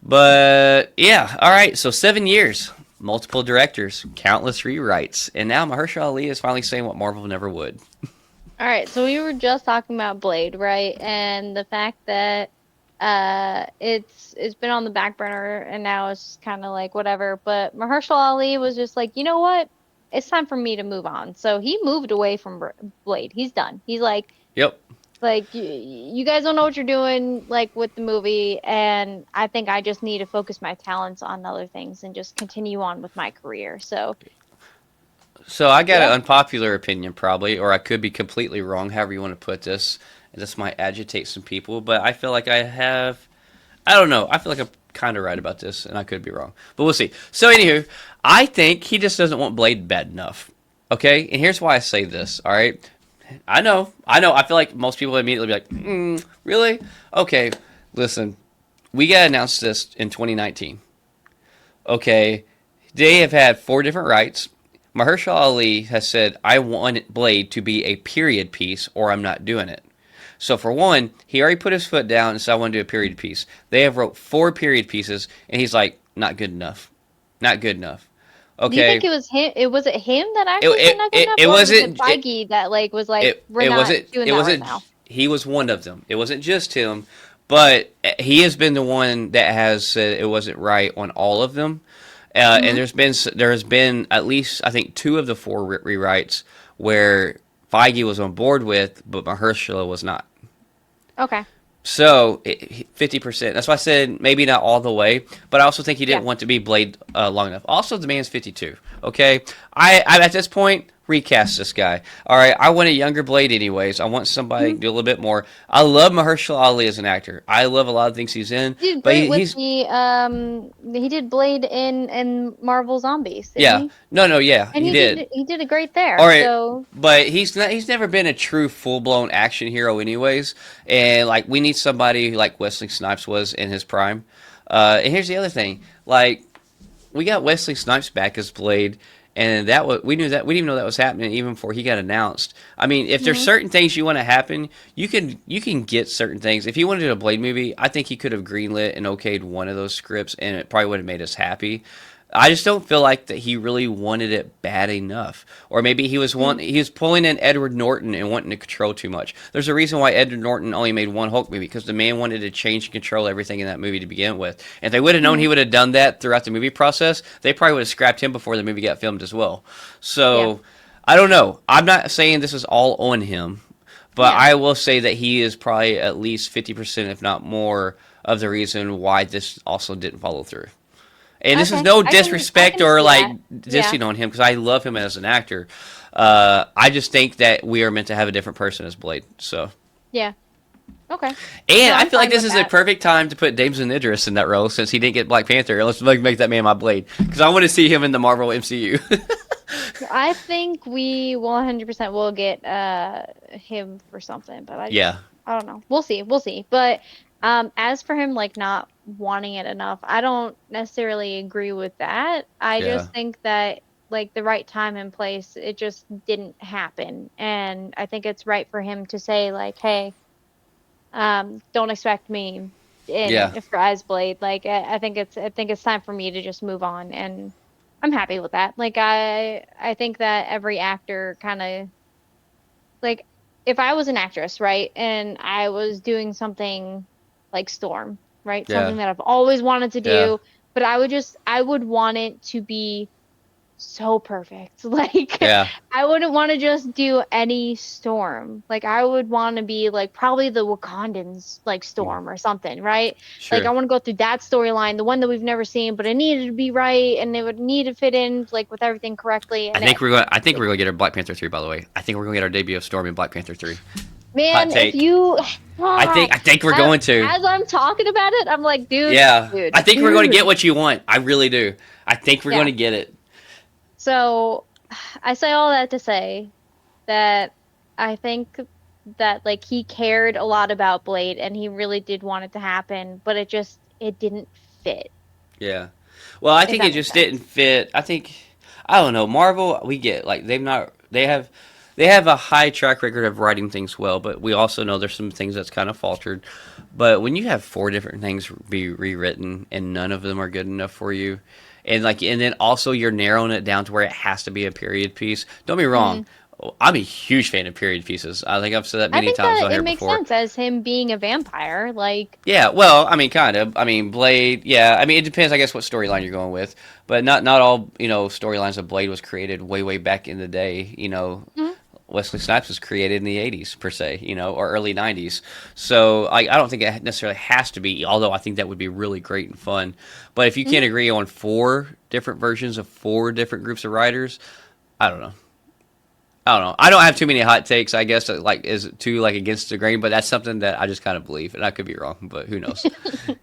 But yeah, all right. So 7 years, multiple directors, countless rewrites, and now Mahershala Ali is finally saying what Marvel never would. All right, so we were just talking about Blade, right? And the fact that it's been on the back burner and now it's kind of like whatever. But Mahershala Ali was just like, you know what? It's time for me to move on. So he moved away from Blade. He's done. He's Yep. like you guys don't know what you're doing like with the movie, and I think I just need to focus my talents on other things and just continue on with my career. So So I got an yeah. unpopular opinion, probably, or I could be completely wrong. However you want to put this, and this might agitate some people, but I feel like I have. I don't know. I feel like I'm kind of right about this, and I could be wrong, but we'll see. So, anywho, I think he just doesn't want Blade bad enough. Okay, and here's why I say this. All right, I know. I feel like most people immediately be like, "Really? Okay, listen. We got announced this in 2019. Okay, they have had 4 different rights. Mahershala Ali has said, I want Blade to be a period piece or I'm not doing it. So for one, he already put his foot down and said, I want to do a period piece. They have wrote 4 period pieces and he's like, not good enough. Not good enough. Do you think Okay. it was him? Was it him that It, actually said not good enough, it or was it wasn't, Feige that like was like, we're not doing it that right wasn't, now? he was one of them. It wasn't just him, but he has been the one that has said it wasn't right on all of them. And Hmm. there has been at least I think 2 of the 4 rewrites where Feige was on board with, but Mahershala was not. Okay. So 50%. That's why I said maybe not all the way, but I also think he Yeah. didn't want to be Blade long enough. Also, the man's 52. Okay, I at this point recast this guy. All right, I want a younger Blade anyways. I want somebody to do a little bit more. I love Mahershala Ali as an actor. I love a lot of things he's in, He did but great with he's he did Blade in Marvel Zombies, didn't yeah. he? No, yeah, And he did. he did a great All there. right, So but he's never been a true full blown action hero anyways. And like we need somebody like Wesley Snipes was in his prime. And here's the other thing, like we got Wesley Snipes back as Blade, and that was we didn't even know that was happening even before he got announced. I mean, if there's mhm. certain things you want to happen, you can get certain things. If he wanted to do a Blade movie, I think he could have greenlit and okayed one of those scripts, and it probably would have made us happy. I just don't feel like that he really wanted it bad enough, or maybe he was pulling in Edward Norton and wanting to control too much. There's a reason why Edward Norton only made one Hulk movie because the man wanted to change and control everything in that movie to begin with. And if they would have known he Mhm. would have done that throughout the movie process, they probably would have scrapped him before the movie got filmed as well. Yeah. So I don't know. I'm not saying this is all on him, but Yeah. I will say that he is probably at least 50%, if not more, of the reason why this also didn't follow through. And this is Okay. no I disrespect can or see like that. Yeah. dissing on him because I love him as an actor. I just think that we are meant to have a different person as Blade. So, Yeah. Okay. and No, I I'm feel like fine this with is a that. perfect time to put Jason Idris in that role since he didn't get Black Panther. Let's make that man my Blade because I want to see him in the Marvel MCU. I think we 100% will get him for something, but Yeah, I don't know. We'll see. We'll see. But as for him like not wanting it enough, I don't necessarily agree with that. I yeah, just think that like the right time and place, it just didn't happen. And I think it's right for him to say like, "Hey, don't expect me yeah, in for Blade." Like I think it's time for me to just move on, and I'm happy with that. Like I think that every actor kind of like if I was an actress, right, and I was doing something like Storm, right, yeah, something that I've always wanted to yeah. do, but I would want it to be so perfect. Like Yeah, I wouldn't want to just do any storm. Like I would want to be like probably the Wakandans like mm, storm or something, right? Like I sure. want to go through that storyline, the one that we've never seen, but it needed to be right and it would need to fit in like with everything correctly. And it, I think we're going to get our Black Panther 3. By the way, I think we're going to get our debut of Storm in Black Panther 3. Hot man, if take. you I think we're going to. as I'm talking about it, I'm like, Yeah, I think we're going to get dude. what you want. I really do. I think we're going Yeah. to get it. So I say all that to say that I think that like he cared a lot about Blade and he really did want it to happen, but it didn't fit, Yeah. Well, I if think that it makes just didn't sense. fit. I don't know. Marvel, we get like they have a high track record of writing things well, but we also know there's some things that's kind of faltered. But when you have four different things be rewritten and none of them are good enough for you, and then also you're narrowing it down to where it has to be a period piece. Don't be wrong. Hmm. I'm a huge fan of period pieces. I think I've said that I many think times that on it here makes before. sense as him being a vampire. Like, Yeah, well, I mean, kind of. I mean, Blade. Yeah, I mean, it depends, I guess, what storyline you're going with. But not all storylines of Blade was created way back in the day. mhm, Wesley Snipes was created in the '80s per se, or early '90s. So I don't think it necessarily has to be. Although I think that would be really great and fun. But if you can't mhm. agree on four different versions of four different groups of writers, I don't know. I don't know. I don't have too many hot takes. I guess that, like is too like against the grain, but that's something that I just kind of believe, and I could be wrong, but who knows?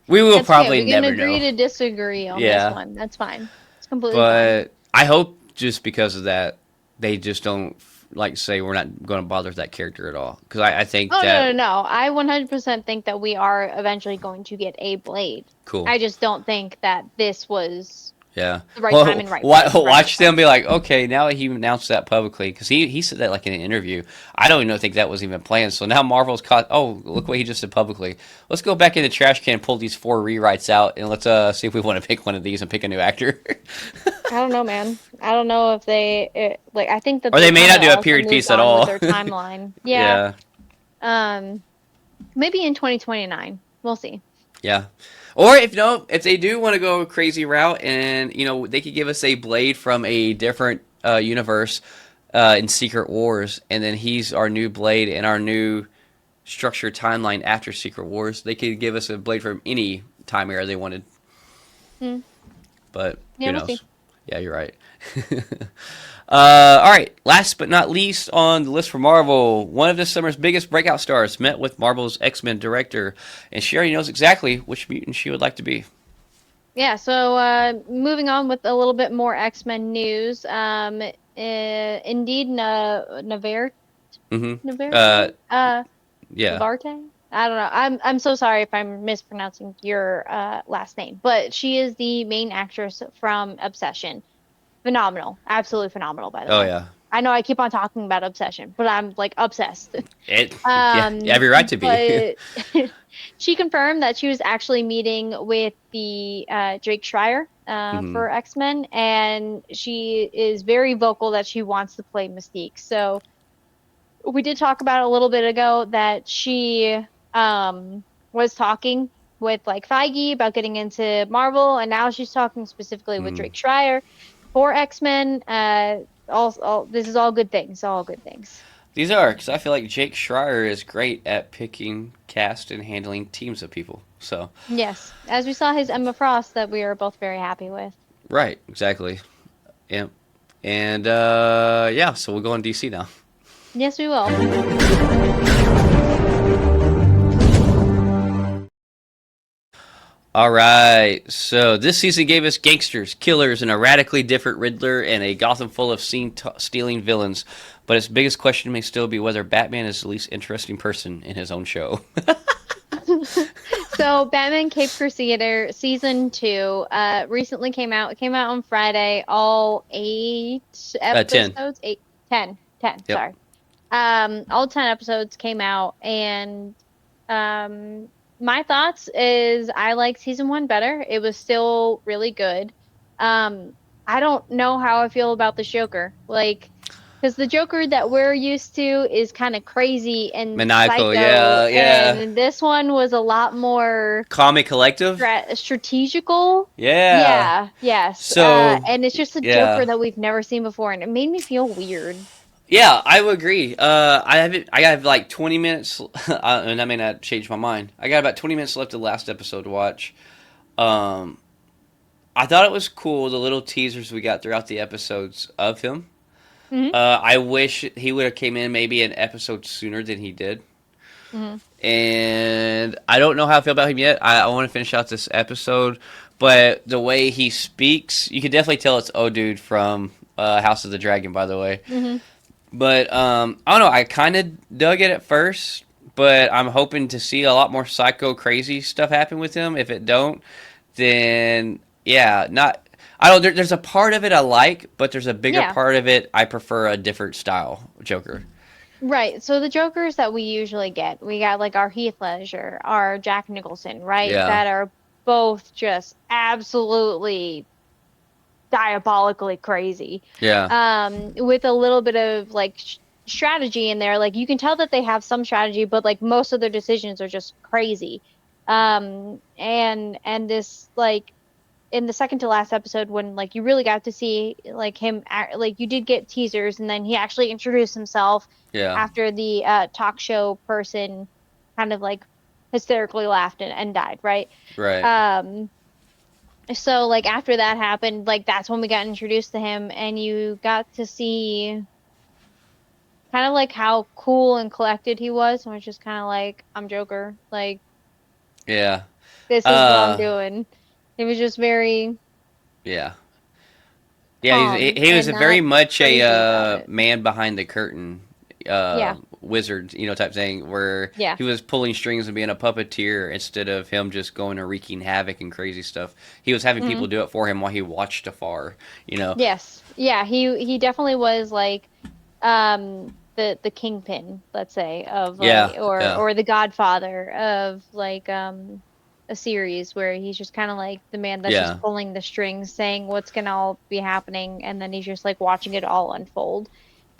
We will It's okay. probably We can never agree know. to disagree on this Yeah, one. That's fine. It's completely fine. but I hope just because of that, they just don't like say we're not going to bother with that character at all. Because I think Oh, that no. I 100% think that we are eventually going to get a Blade. cool. I just don't think that this was Yeah. the right time Well, and right place, if that makes watch them be sense. like, okay, now that he announced that publicly, because he said that like in an interview. I don't even think that was even planned. So now Marvel's caught. Oh, look what he just said publicly. Let's go back in the trash can, pull these four rewrites out, and let's see if we want to pick one of these and pick a new actor. I don't know, man. I don't know if like I think that Or they they may kind not of do a also period moved piece at on with all. their timeline. Yeah. Yeah. Um, maybe in 2029. We'll see. Yeah. Or if no, if they do want to go a crazy route, and they could give us a Blade from a different universe in Secret Wars, and then he's our new Blade in our new structured timeline after Secret Wars. They could give us a Blade from any time era they wanted, Hmm. but Yeah, who we'll see. knows? Yeah, you're right. All right. Last but not least on the list for Marvel, one of this summer's biggest breakout stars met with Marvel's X-Men director, and she already knows exactly which mutant she would like to be. Yeah, so moving on with a little bit more X-Men news. Indeed, Mm-hmm. Uh, Naverte? yeah. Navarte? I don't know. I'm so sorry if I'm mispronouncing your last name, but she is the main actress from Obsession. Phenomenal. Absolutely phenomenal, by the Oh way. yeah. I know I keep on talking about Obsession, but I'm like obsessed. It. Yeah. Every right to be. But she confirmed that she was actually meeting with the Jake Schreier hmm for X-Men, and she is very vocal that she wants to play Mystique. So we did talk about a little bit ago that she was talking with like Feige about getting into Marvel, and now she's talking specifically with hmm Drake Schreier for X-Men. All this is all good things. All good things. These are because I feel like Jake Schreier is great at picking cast and handling teams of people. So Yes, as we saw his Emma Frost that we are both very happy with. right, exactly. Yeah. And yeah, so we'll go on DC now. Yes, we will. All right. So this season gave us gangsters, killers, and a radically different Riddler, and a Gotham full of scene-stealing villains. But its biggest question may still be whether Batman is the least interesting person in his own show. So, Batman Cape Crusader season 2 recently came out. It came out on Friday. All 10. 8 episodes, 8, 10, 10. Yep. Sorry. All 10 episodes came out, and um my thoughts is I like season 1 better. It was still really good. Um I don't know how I feel about the Joker. Like, because the Joker that we're used to is kind of crazy and Maniacal. psycho, Yeah. Yeah. and this one was a lot more Comic Collective. strategical. Yeah. Yeah, yes. So And it's just a Joker yeah. that we've never seen before, and it made me feel weird. Yeah, I would agree. I have it. I have like 20 minutes, and I may not change my mind. I got about 20 minutes left of the last episode to watch. Um, I thought it was cool the little teasers we got throughout the episodes of him. Hmm. I wish he would have came in maybe an episode sooner than he did. Hmm. And I don't know how I feel about him yet. I want to finish out this episode, but the way he speaks, you can definitely tell it's dude from House of the Dragon. By the way. Hmm. But I don't know. I kind of dug it at first, but I'm hoping to see a lot more psycho crazy stuff happen with him. If it don't, then yeah, not. I don't. There's a part of it I like, but there's a bigger Yeah. part of it I prefer a different style Joker. Right. So the Jokers that we usually get, we got like our Heath Ledger, our Jack Nicholson, right? Yeah, That are both just absolutely diabolically crazy. yeah, With a little bit of like strategy in there. Like you can tell that they have some strategy, but like most of their decisions are just crazy. And this like in the second to last episode when like you really got to see like him act, like you did get teasers and then he actually introduced himself yeah. after the talk show person kind of like hysterically laughed and died, right? Right. um so like after that happened, like that's when we got introduced to him and you got to see kind of like how cool and collected he was, and was just kind of like, I'm Joker, like Yeah. this is what I'm Uh. doing. It was just very Yeah. Yeah. calm He was and a very not much a crazy about it. man behind the curtain Yeah, wizard, type thing, where yeah. he was pulling strings and being a puppeteer instead of him just going and wreaking havoc and crazy stuff. He was having Hmm. people do it for him while he watched afar. You know. Yes. Yeah, he definitely was like the kingpin, let's say, of like Yeah. Yeah. or the godfather of like a series where he's just kind of like the man that's Yeah. just pulling the strings, saying what's gonna all be happening, and then he's just like watching it all unfold.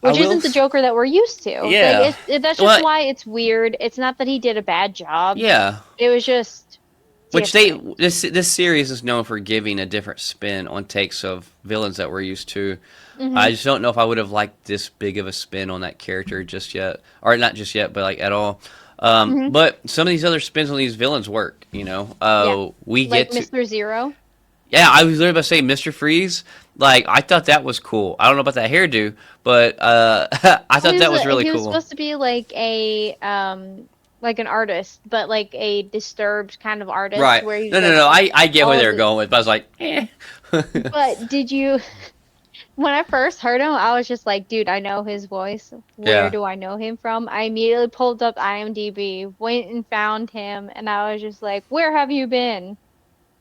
I Which will. isn't the Joker that we're used to. Like Yeah. that's just Well. why it's weird. It's not that he did a bad job. Yeah. It was just Which different. this series is known for giving a different spin on takes of villains that we're used to. I Hmm. just don't know if I would have liked this big of a spin on that character just yet, or not just yet, but like at all. Hmm. But some of these other spins on these villains work. Yeah. We Like get to Mr. Zero. Yeah, I was literally about to say Mr. Freeze. Like, I thought that was cool. I don't know about that hairdo, but I thought that was really He was cool. supposed to be like an artist, but like a disturbed kind of artist Right. where he No, was no, like no. I get where all they of were the. going with, but I was like, eh. But did you when I first heard him, I was just like, dude, I know his voice. Where Yeah. do I know him from? I immediately pulled up IMDb, went and found him, and I was just like, where have you been?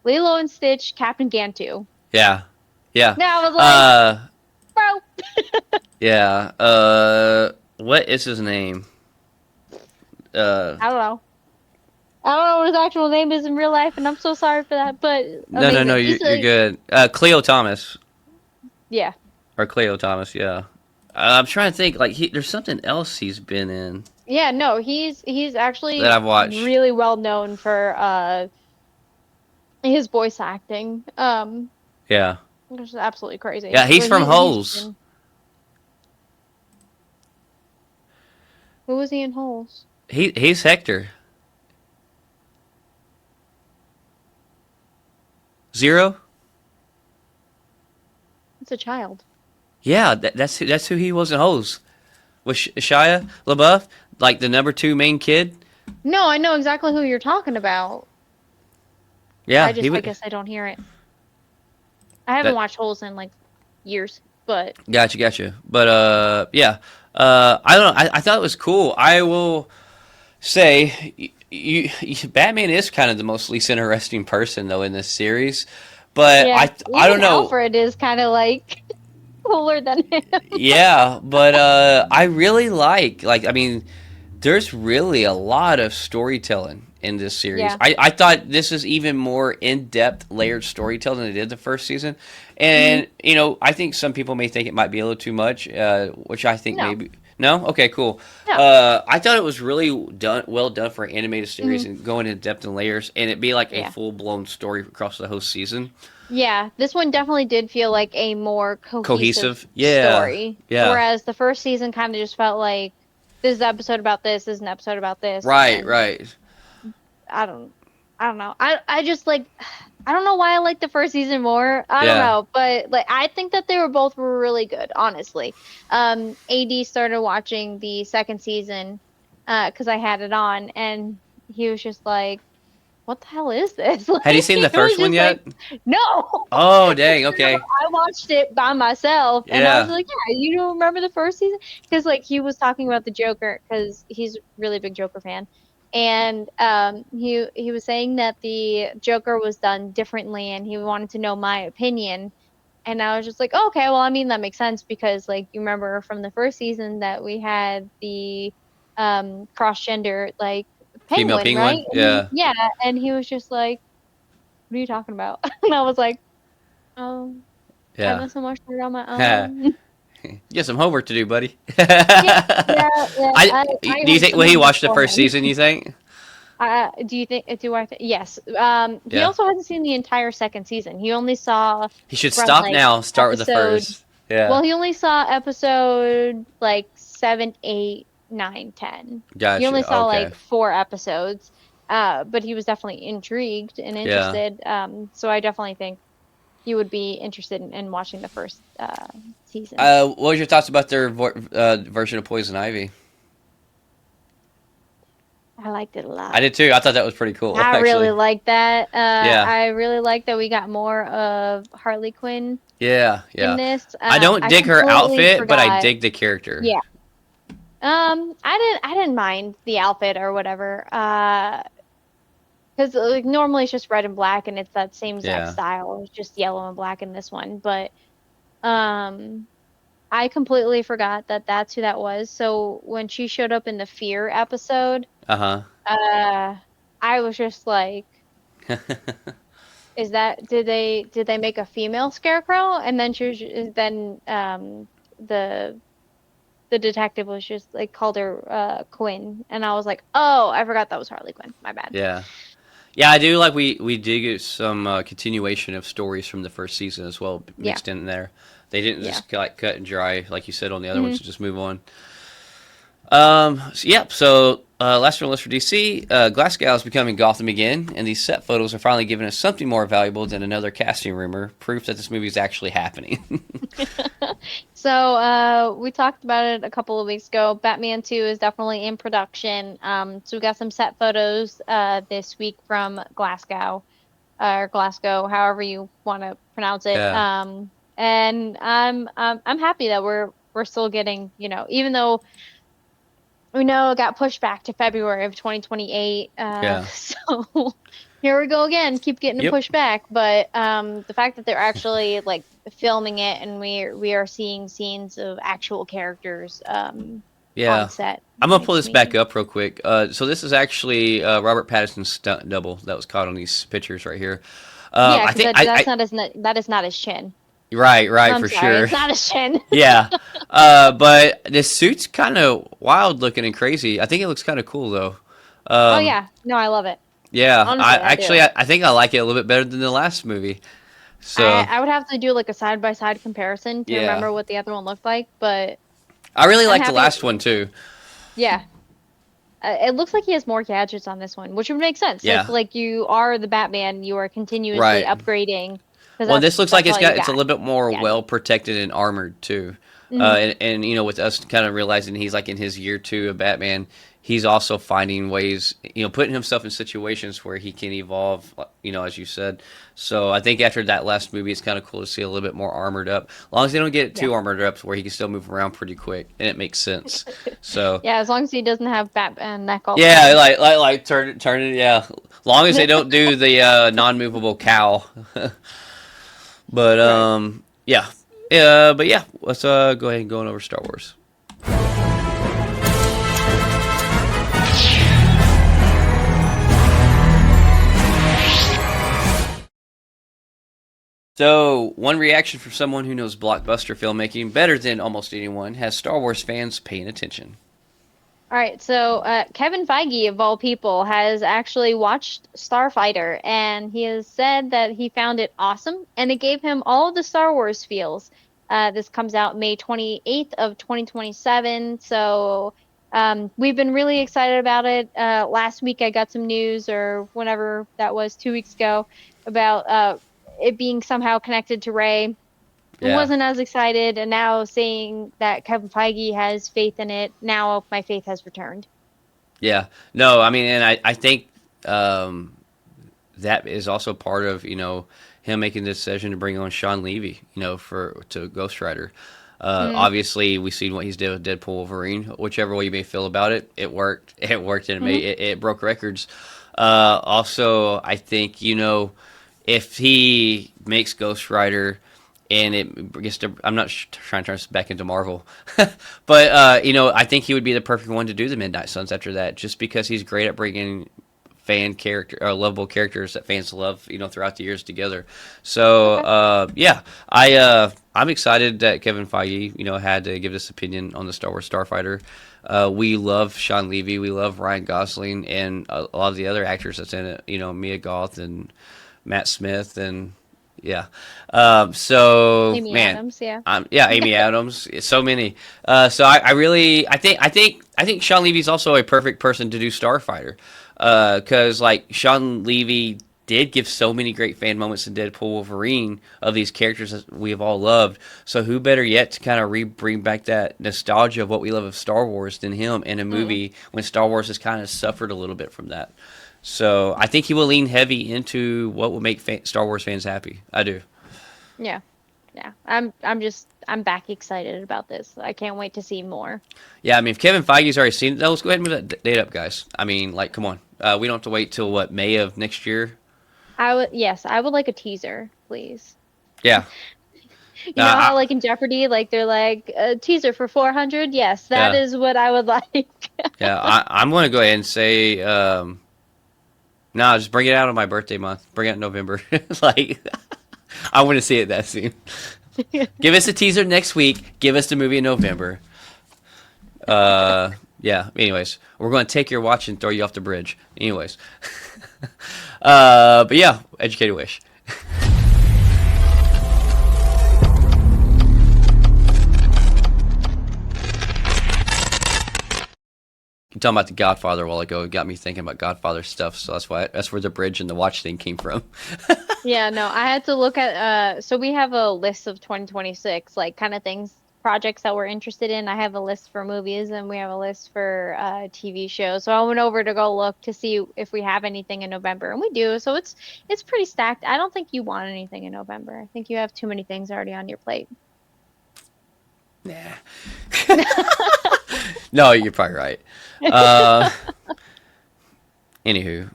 Lilo and Stitch, Captain Gantu. Yeah. Yeah. Now I was like, Uh, bro, yeah. What is his name? Uh, I don't know. I don't know what his actual name is in real life, and I'm so sorry for that, but no, no, no. amazing. You're, He's you're a good. Cleo Thomas yeah. or Cleo Thomas. Yeah. I'm trying to think. Like, there's something else he's been in Yeah, no, he's that actually I've watched. really well known for his voice acting. Yeah. Which is absolutely crazy. Yeah. He's But from he's just Holes. been who was he in Holes? He's Hector. Zero. It's a child. Yeah. That's who he was in Holes. With Shia LaBeouf, like the number two main kid. No, I know exactly who you're talking about. Yeah. I guess I don't hear it. I haven't That watched Holes in like years, but gotcha. But yeah. I don't know. I thought it was cool. I will say Batman is kind of the most least interesting person though in this series. But yeah, I even don't know. Alfred is kind of like cooler than him. Yeah, but I really like I mean, there's really a lot of storytelling in this series. Yeah. I thought this is even more in depth, layered storytelling than they did the first season. Hmm. And I think some people may think it might be a little too much, which I think No, maybe. No, okay, cool. no. I thought it was really well done for an animated series Hmm. and going in depth and layers, and it be like a Yeah. full blown story across the whole season. Yeah, this one definitely did feel like a more cohesive Cohesive, yeah, story, yeah, whereas the first season kind of just felt like this is an episode about this, this is an episode about this, right, and right, I don't, I don't know. I just like, I don't know why I like the first season more. I don't yeah. know, but like I think that they were both really good, honestly. AD started watching the second season, because I had it on, and he was just like, "What the hell is this?" Had you Like seen the he was first one just like, yet? "No." Oh, dang. Okay. I watched it by myself, and I was Yeah. like, "Yeah, you don't remember the first season?" Because like he was talking about the Joker, because he's a really big Joker fan, and he was saying that the Joker was done differently, and he wanted to know my opinion, and I was just like, oh, "Okay, well, I mean that makes sense because like you remember from the first season that we had the cross gender like Female penguin, right?" penguin. And Yeah. yeah, and he was just like, "What are you talking about?" And I was like, "Oh." I Yeah. must have watched it on my own. You got some homework to do, buddy. Yeah, yeah, yeah. I Do you had think? some Will he homework watch the for first him. season? You think? Do you think? Do I? Yes. He Yeah. also hasn't seen the entire second season. He only saw He should from stop like now. Start with the episode. first. Yeah. Well, he only saw episode like 7, 8, 9, 10. He only Gotcha. saw Okay. like 4 episodes. But he was definitely intrigued and Yeah. interested. So I definitely think he would be interested in watching the first season. What was your thoughts about their version of Poison Ivy? I liked it a I lot. did too. I thought that was pretty cool, I really actually. like that. Yeah. I really like that we got more of Harley Quinn Yeah. in Yeah. this. I don't I dig her completely outfit, but I forgot. dig the character. Yeah. I didn't mind the outfit or whatever. Because like normally it's just red and black, and it's that same exact Yeah. style. It's just yellow and black in this one, but um, I completely forgot that that's who that was. So when she showed up in the Fear episode, Uh uh, I was just like. huh. Is that did they make a female scarecrow? And then she was, then the the detective was just like called her Quinn, and I was like, oh, I forgot that was Harley Quinn. My bad. Yeah. Yeah, I do like we did get some continuation of stories from the first season as well Yeah, mixed in there. They didn't yeah. just like cut and dry like you said on the other Hmm. ones and just move on. Last one list for DC. Glasgow is becoming Gotham again, and these set photos are finally giving us something more valuable than another casting rumor. Proof that this movie is actually happening. So we talked about it a couple of weeks ago. Batman 2 is definitely in production. So we got some set photos this week from Glasgow, or Glasgow, however you want to pronounce it. Yeah, And I'm happy that we're still getting, even though we know it got pushed back to February of 2028. yeah, So here we go again, keep getting it yep, pushed back. But the fact that they're actually like filming it and we are seeing scenes of actual characters on yeah. set I'm gonna pull makes this back me. up real quick. So this is actually Robert Pattinson's stunt double that was caught on these pictures right here. Yeah, I because think that's not that is not his chin. right I'm for sorry, sure. it's not his chin. Yeah. But this suit's kind of wild looking and crazy. I think it looks kind of cool though. Oh Um, yeah, no, I love it. yeah. I Honestly, I actually do. I think I like it a little bit better than the last movie. So I would have to do like a side by side comparison to yeah, remember what the other one looked like, but I really I'm like the happy. last one too. Yeah, it looks like he has more gadgets on this one, which would make sense. If Yeah. like you are the Batman, you are continuously Right. upgrading because Well, this looks like that's all you it's a got. little bit more Gadgets. well protected and armored too. Hmm. And with us kind of realizing he's like in his year two of Batman, he's also finding ways, putting himself in situations where he can evolve, as you said. So I think after that last movie, it's kind of cool to see a little bit more armored up. As long as they don't get it Yeah, too armored up, where he can still move around pretty quick and it makes sense. So yeah. As long as he doesn't have Batman neck all the yeah, time. like turn it. Yeah, long as they don't do the non-movable cow. But Right. yeah, but yeah, let's go ahead and go on over Star Wars. So, one reaction from someone who knows blockbuster filmmaking better than almost anyone has Star Wars fans paying attention. All right, so Kevin Feige, of all people, has actually watched Starfighter, and he has said that he found it awesome, and it gave him all the Star Wars feels. This comes out May 28th of 2027, so we've been really excited about it. Last week I got some news, or whenever that was, 2 weeks ago, about it being somehow connected to Rey. Yeah, Wasn't as excited, and now saying that Kevin Feige has faith in it, now my faith has returned. yeah. No, I mean, and I think um, that is also part of him making the decision to bring on Sean Levy, for to Ghost Rider. Mm, Obviously, we've seen what he's did with Deadpool Wolverine. Whichever way you may feel about it, it worked. It worked, and hmm it broke records. Also, I think if he makes Ghost Rider and it gets to, I'm not trying to turn us back into Marvel, but I think he would be the perfect one to do the Midnight Suns after that, just because he's great at bringing fan character or lovable characters that fans love, throughout the years together. So Okay. yeah, I'm excited that Kevin Feige, had to give this opinion on the Star Wars Starfighter. We love Sean Levy, we love Ryan Gosling, and a lot of the other actors that's in it. Mia Goth and Matt Smith, and yeah. So Amy man, Adams, yeah. yeah, Amy Adams, so many. So I really, I think Sean Levy's also a perfect person to do Starfighter, because like Sean Levy did give so many great fan moments in Deadpool Wolverine of these characters that we have all loved. So who better yet to kind of bring back that nostalgia of what we love of Star Wars than him in a Mm, movie when Star Wars has kind of suffered a little bit from that. So I think he will lean heavy into what will make Star Wars fans happy. I do. yeah. Yeah. I'm back excited about this. I can't wait to see more. Yeah, I mean, if Kevin Feige's already seen it, let's go ahead and move that date up, guys. I mean, like, come on. We don't have to wait till what, May of next year? I would like a teaser, please. Yeah. You know I, how like in Jeopardy, like they're like a teaser for 400? Yes, that yeah. is what I would like. Yeah. I'm going to go ahead and say, no, just bring it out on my birthday month. Bring it out in November. Like, I want to see it that soon. Give us a teaser next week. Give us the movie in November. Yeah. Anyways, we're going to take your watch and throw you off the bridge. Anyways. But yeah, educated wish. talking about The Godfather a while ago. It got me thinking about Godfather stuff, so that's where the bridge and the watch thing came from. Yeah, no, I had to look at so we have a list of 2026 like kind of things, projects that we're interested in. I have a list for movies and we have a list for TV shows. So I went over to go look to see if we have anything in November and we do. So it's pretty stacked. I don't think you want anything in November. I think you have too many things already on your plate. Nah. No, you're probably right. Uh, Anywho.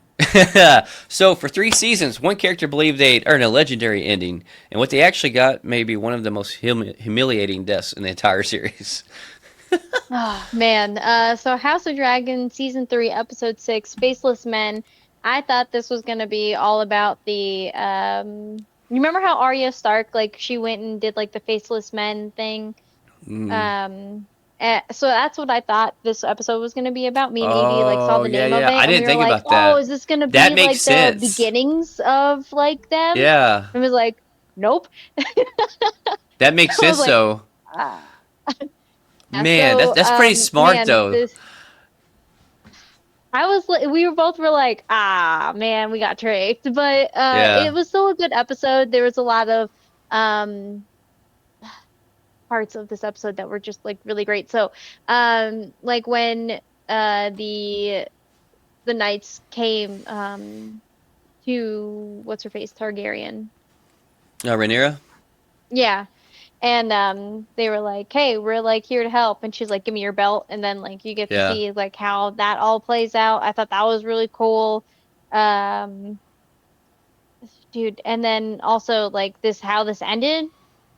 So for 3 seasons, one character believed they'd earn a legendary ending, and what they actually got may be one of the most humiliating deaths in the entire series. Oh man. So House of Dragon season 3 episode 6 Faceless Men. I thought this was gonna be all about the you remember how Arya Stark like she went and did like the Faceless Men thing? Mm. Um so that's what I thought this episode was gonna be about. Me and Evie like saw Oh, the yeah, name of yeah. it I and didn't we were think like, about "Oh, that. is this gonna That be makes like the sense. beginnings of like them?" Yeah, And it was like, "Nope." that makes I was sense, like, though. "Ah." Yeah, Man, so that's pretty smart, man, though. this I was like, we were both were like, ah, man, we got tricked. But Yeah, it was still a good episode. There was a lot of um parts of this episode that were just like really great. So, like when the knights came to what's her face, Targaryen. Rhaenyra? Yeah. And they were like, "Hey, we're like here to help." And she's like, "Give me your belt." And then like you get to Yeah, see like how that all plays out. I thought that was really cool. Um, dude, and then also like this how this ended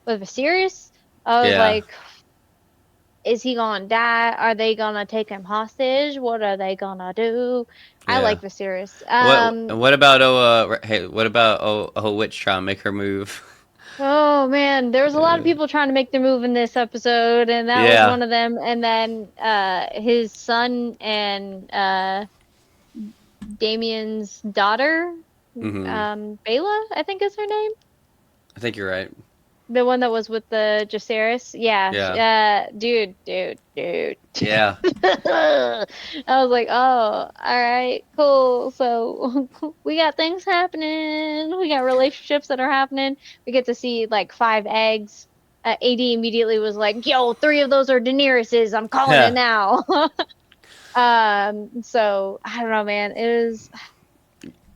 with Viserys. I was yeah, like, is he gonna die? Are they gonna take him hostage? What are they gonna do? I yeah. like Viserys. What about hey, what about Witch trying to make her move? Oh man, there was a lot of people trying to make the move in this episode, and that was Yeah. one of them. And then his son and Damien's daughter, Hmm. Bela, I think is her name. I think you're right. The one that was with the Jacaerys. Yeah, Yeah, dude. yeah, I was like, oh, all right, cool. So we got things happening. We got relationships that are happening. We get to see like 5 eggs. AD immediately was like, yo, 3 of those are Daenerys's. I'm calling it yeah, now. So I don't know, man. It was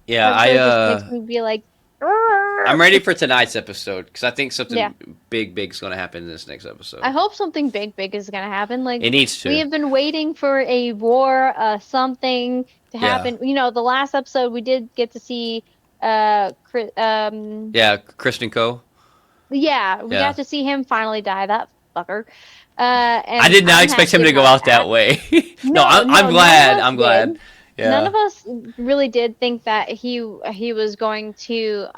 yeah. episode just makes me be like, I'm ready for tonight's episode because I think yeah. something big's going to happen in this next I episode. hope something big is gonna happen. Like It needs we to. have been waiting for a war, something to Yeah, happen. You know, the last episode we did get to see, yeah. Kristen Cole. yeah, we Yeah, got to see him finally die. That fucker. I And did not I'm expect him happy to go about out that that. way. No, No, I'm no, none of glad. us I'm glad. did. None Yeah, of us really did think that he was going to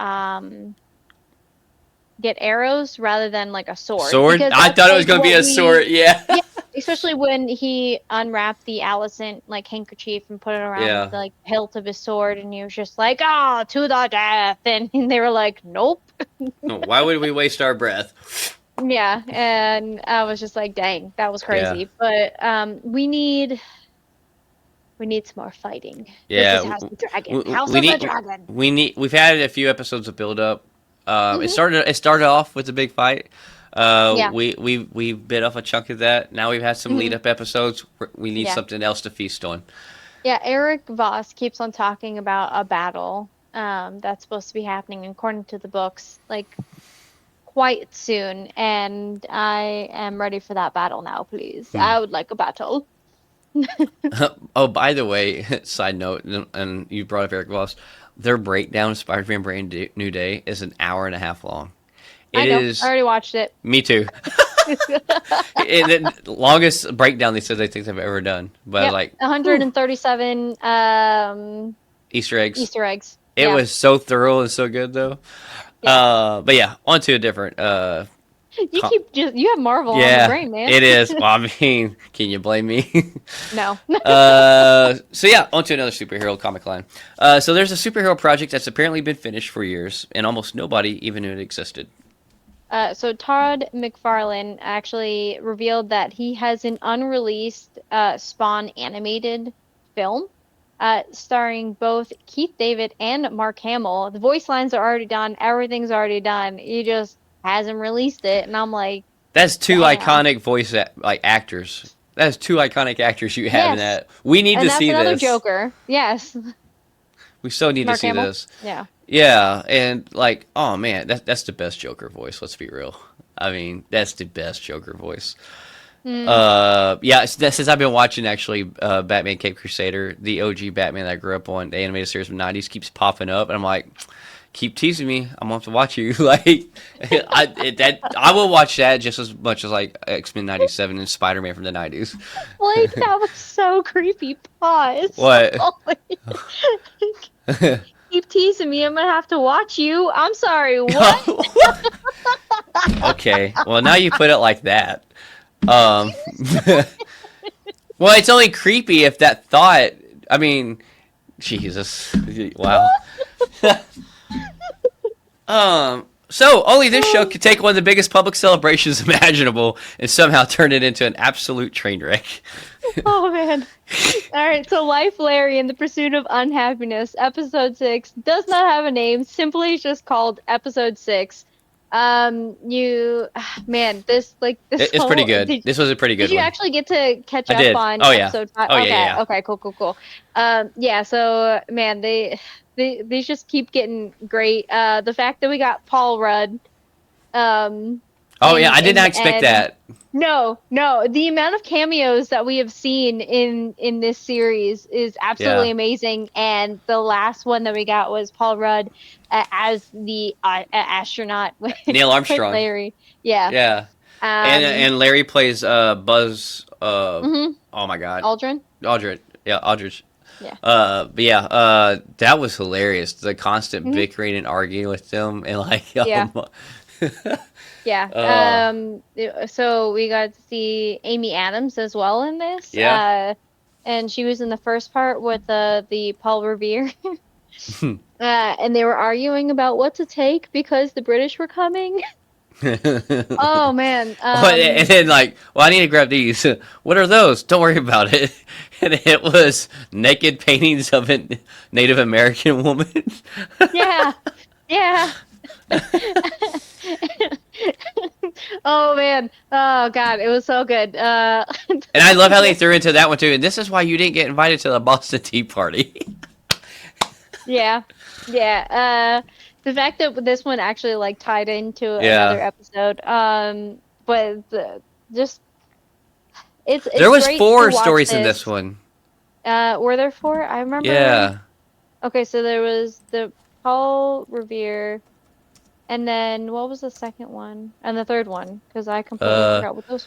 get arrows rather than like a sword sword. because I that's thought it was like going to be what a sword. Yeah, yeah, especially when he unwrapped the Alicent like handkerchief and put it around yeah. the like hilt of his sword and he was just like, "Ah, to the death." And they were like, "Nope." No, why would we waste our breath? Yeah, and I was just like, "Dang, that was Yeah, crazy." But we need some more fighting. This yeah. is House of the Dragon. House We of the need Dragon. we need. We've had a few episodes of build up. Hmm. It started off with a big fight. Yeah. We bit off a chunk of that. Now we've had some lead Hmm. up episodes. We need Yeah. something else to feast on. Yeah, Eric Voss keeps on talking about a battle that's supposed to be happening according to the books, like quite soon, and I am ready for that battle now, please. Hmm. I would like a battle. Oh, by the way, side note, and you brought up Eric Voss. Their breakdown of Spider-Man New Day is an hour and a half long. I It know. I is. already watched it. Me too. The longest breakdown they said they think they've ever done. But Yep, like, whew, 137 Easter eggs. Easter eggs. It Yeah. was so thorough and so good though. Yeah. But yeah, on to a different. Com- You have Marvel on the yeah, brain, man. it is. Well, I mean, can you blame me? No. So yeah, on to another superhero comic line. So there's a superhero project that's apparently been finished for years, and almost nobody even knew it existed. So Todd McFarlane actually revealed that he has an unreleased Spawn animated film starring both Keith David and Mark Hamill. The voice lines are already done, everything's already done. He just hasn't released it, and I'm like, That's two damn. iconic like actors. That's two iconic actors you have in Yes, that. We need and to that's see another this. Joker. Yes, We so need to Mark see Hamill. this. Yeah. Yeah, and like, oh man, that's the best Joker voice. Let's be real. I mean, that's the best Joker voice. Hmm. Yeah, since I've been watching actually, Batman Cape Crusader, the OG Batman that I grew up on, the animated series from the '90s keeps popping up, and I'm like, keep teasing me. I'm gonna have to watch you. Like, I will watch that just as much as like X-Men '97 and Spider-Man from the '90s. Like that was so creepy. Pause. What? Keep teasing me. I'm gonna have to watch you. I'm sorry. What? Okay. Well, now you put it like that. Um, well, it's only creepy if that thought. I mean, Jesus. Wow. So only this show could take one of the biggest public celebrations imaginable and somehow turn it into an absolute train wreck. Oh man. All right. So, Life, Larry, in the Pursuit of Unhappiness, episode 6 does not have a name. Simply just called episode 6. You, man, this It's pretty whole good. This was a pretty did good you one. actually get to catch I up did. on Oh yeah. episode 5? Oh yeah, Okay. yeah. Okay. Cool. Cool. Cool. Yeah. So, man, they just keep getting great. The fact that we got Paul Rudd, um, Oh yeah. I did not expect and that. no, no. The amount of cameos that we have seen in this series is absolutely Yeah. amazing. And the last one that we got was Paul Rudd as the astronaut with, Neil with Armstrong. Larry. Yeah. Yeah. Um. And Larry plays Buzz. Hmm. Oh my God. Aldrin. Aldrich. Yeah, Aldrich. Yeah. But yeah, that was hilarious. The constant Hmm. bickering and arguing with them, and like, Yeah. uh, Yeah. So we got to see Amy Adams as well in this. yeah. And she was in the first part with the Paul Revere. And they were arguing about what to take because the British were coming. Oh man. Oh, and then like, well, I need to grab these. What are those? Don't worry about it. And it was naked paintings of a Native American woman. Yeah. Yeah. Oh man. Oh god, it was so good. And I love how they threw into that one too. And this is why you didn't get invited to the Boston Tea Party. Yeah. Yeah. The fact that this one actually like tied into another Yeah. episode. But just it's There was great to four watch stories in this this. one. Were there four? I remember. Yeah. Okay, so there was the Paul Revere, and then what was the second one and the third one? Because I completely Uh, forgot what those.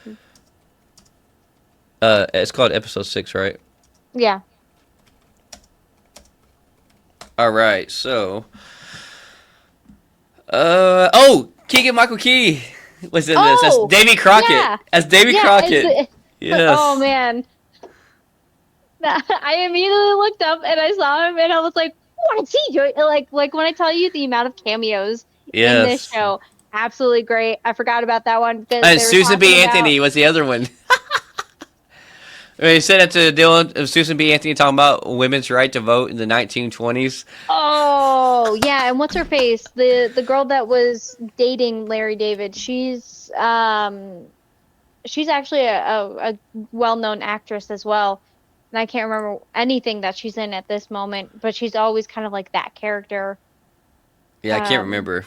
it's called episode 6, right? Yeah. All right. So, Keegan Michael Key was in this as Oh, Davy Crockett. yeah, As Davy yeah. Crockett. Oh Yes. man, I immediately looked up and I saw him and I was like, "What is he doing?" Like when I tell you the amount of cameos in this Yes. show, absolutely great. I forgot about that one because And they were Susan talking B. about. Anthony was the other one. I mean, he said that to Dylan of Susan B. Anthony talking about women's right to vote in the 1920s. Oh, yeah, and what's her face? The girl that was dating Larry David. She's actually a well-known actress as well. And I can't remember anything that she's in at this moment, but she's always kind of like that character Yeah, I can't um remember.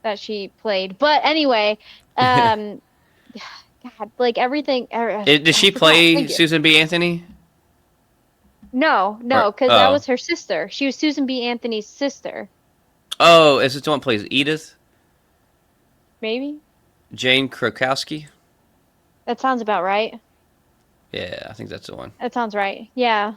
that she played. But anyway, um God, like everything Did I she forgot. play Thank you. Susan B. Anthony? No, Or no, because that oh, was her sister. She was Susan B. Anthony's sister, oh, is this the one that plays Edith? maybe? Jane Krakowski? That sounds about right. Yeah, I think that's the one. That sounds right. Yeah.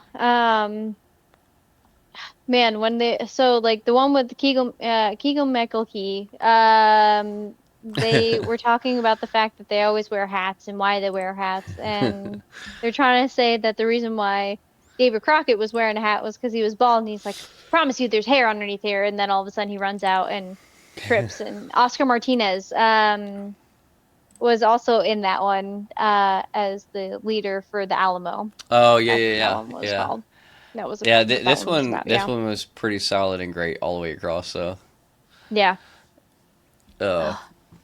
Man, when they so like the one with the Keegan Michael Key, they were talking about the fact that they always wear hats and why they wear hats, and they're trying to say that the reason why David Crockett was wearing a hat was because he was bald, and he's like, "Promise you, there's hair underneath here," and then all of a sudden he runs out and trips. And Oscar Martinez was also in that one as the leader for the Alamo. Oh yeah, That's yeah, what that yeah, one was yeah. called. That was Yeah, what that this one was one about. this Yeah. one was pretty solid and great all the way across. So, Yeah. oh, Ugh.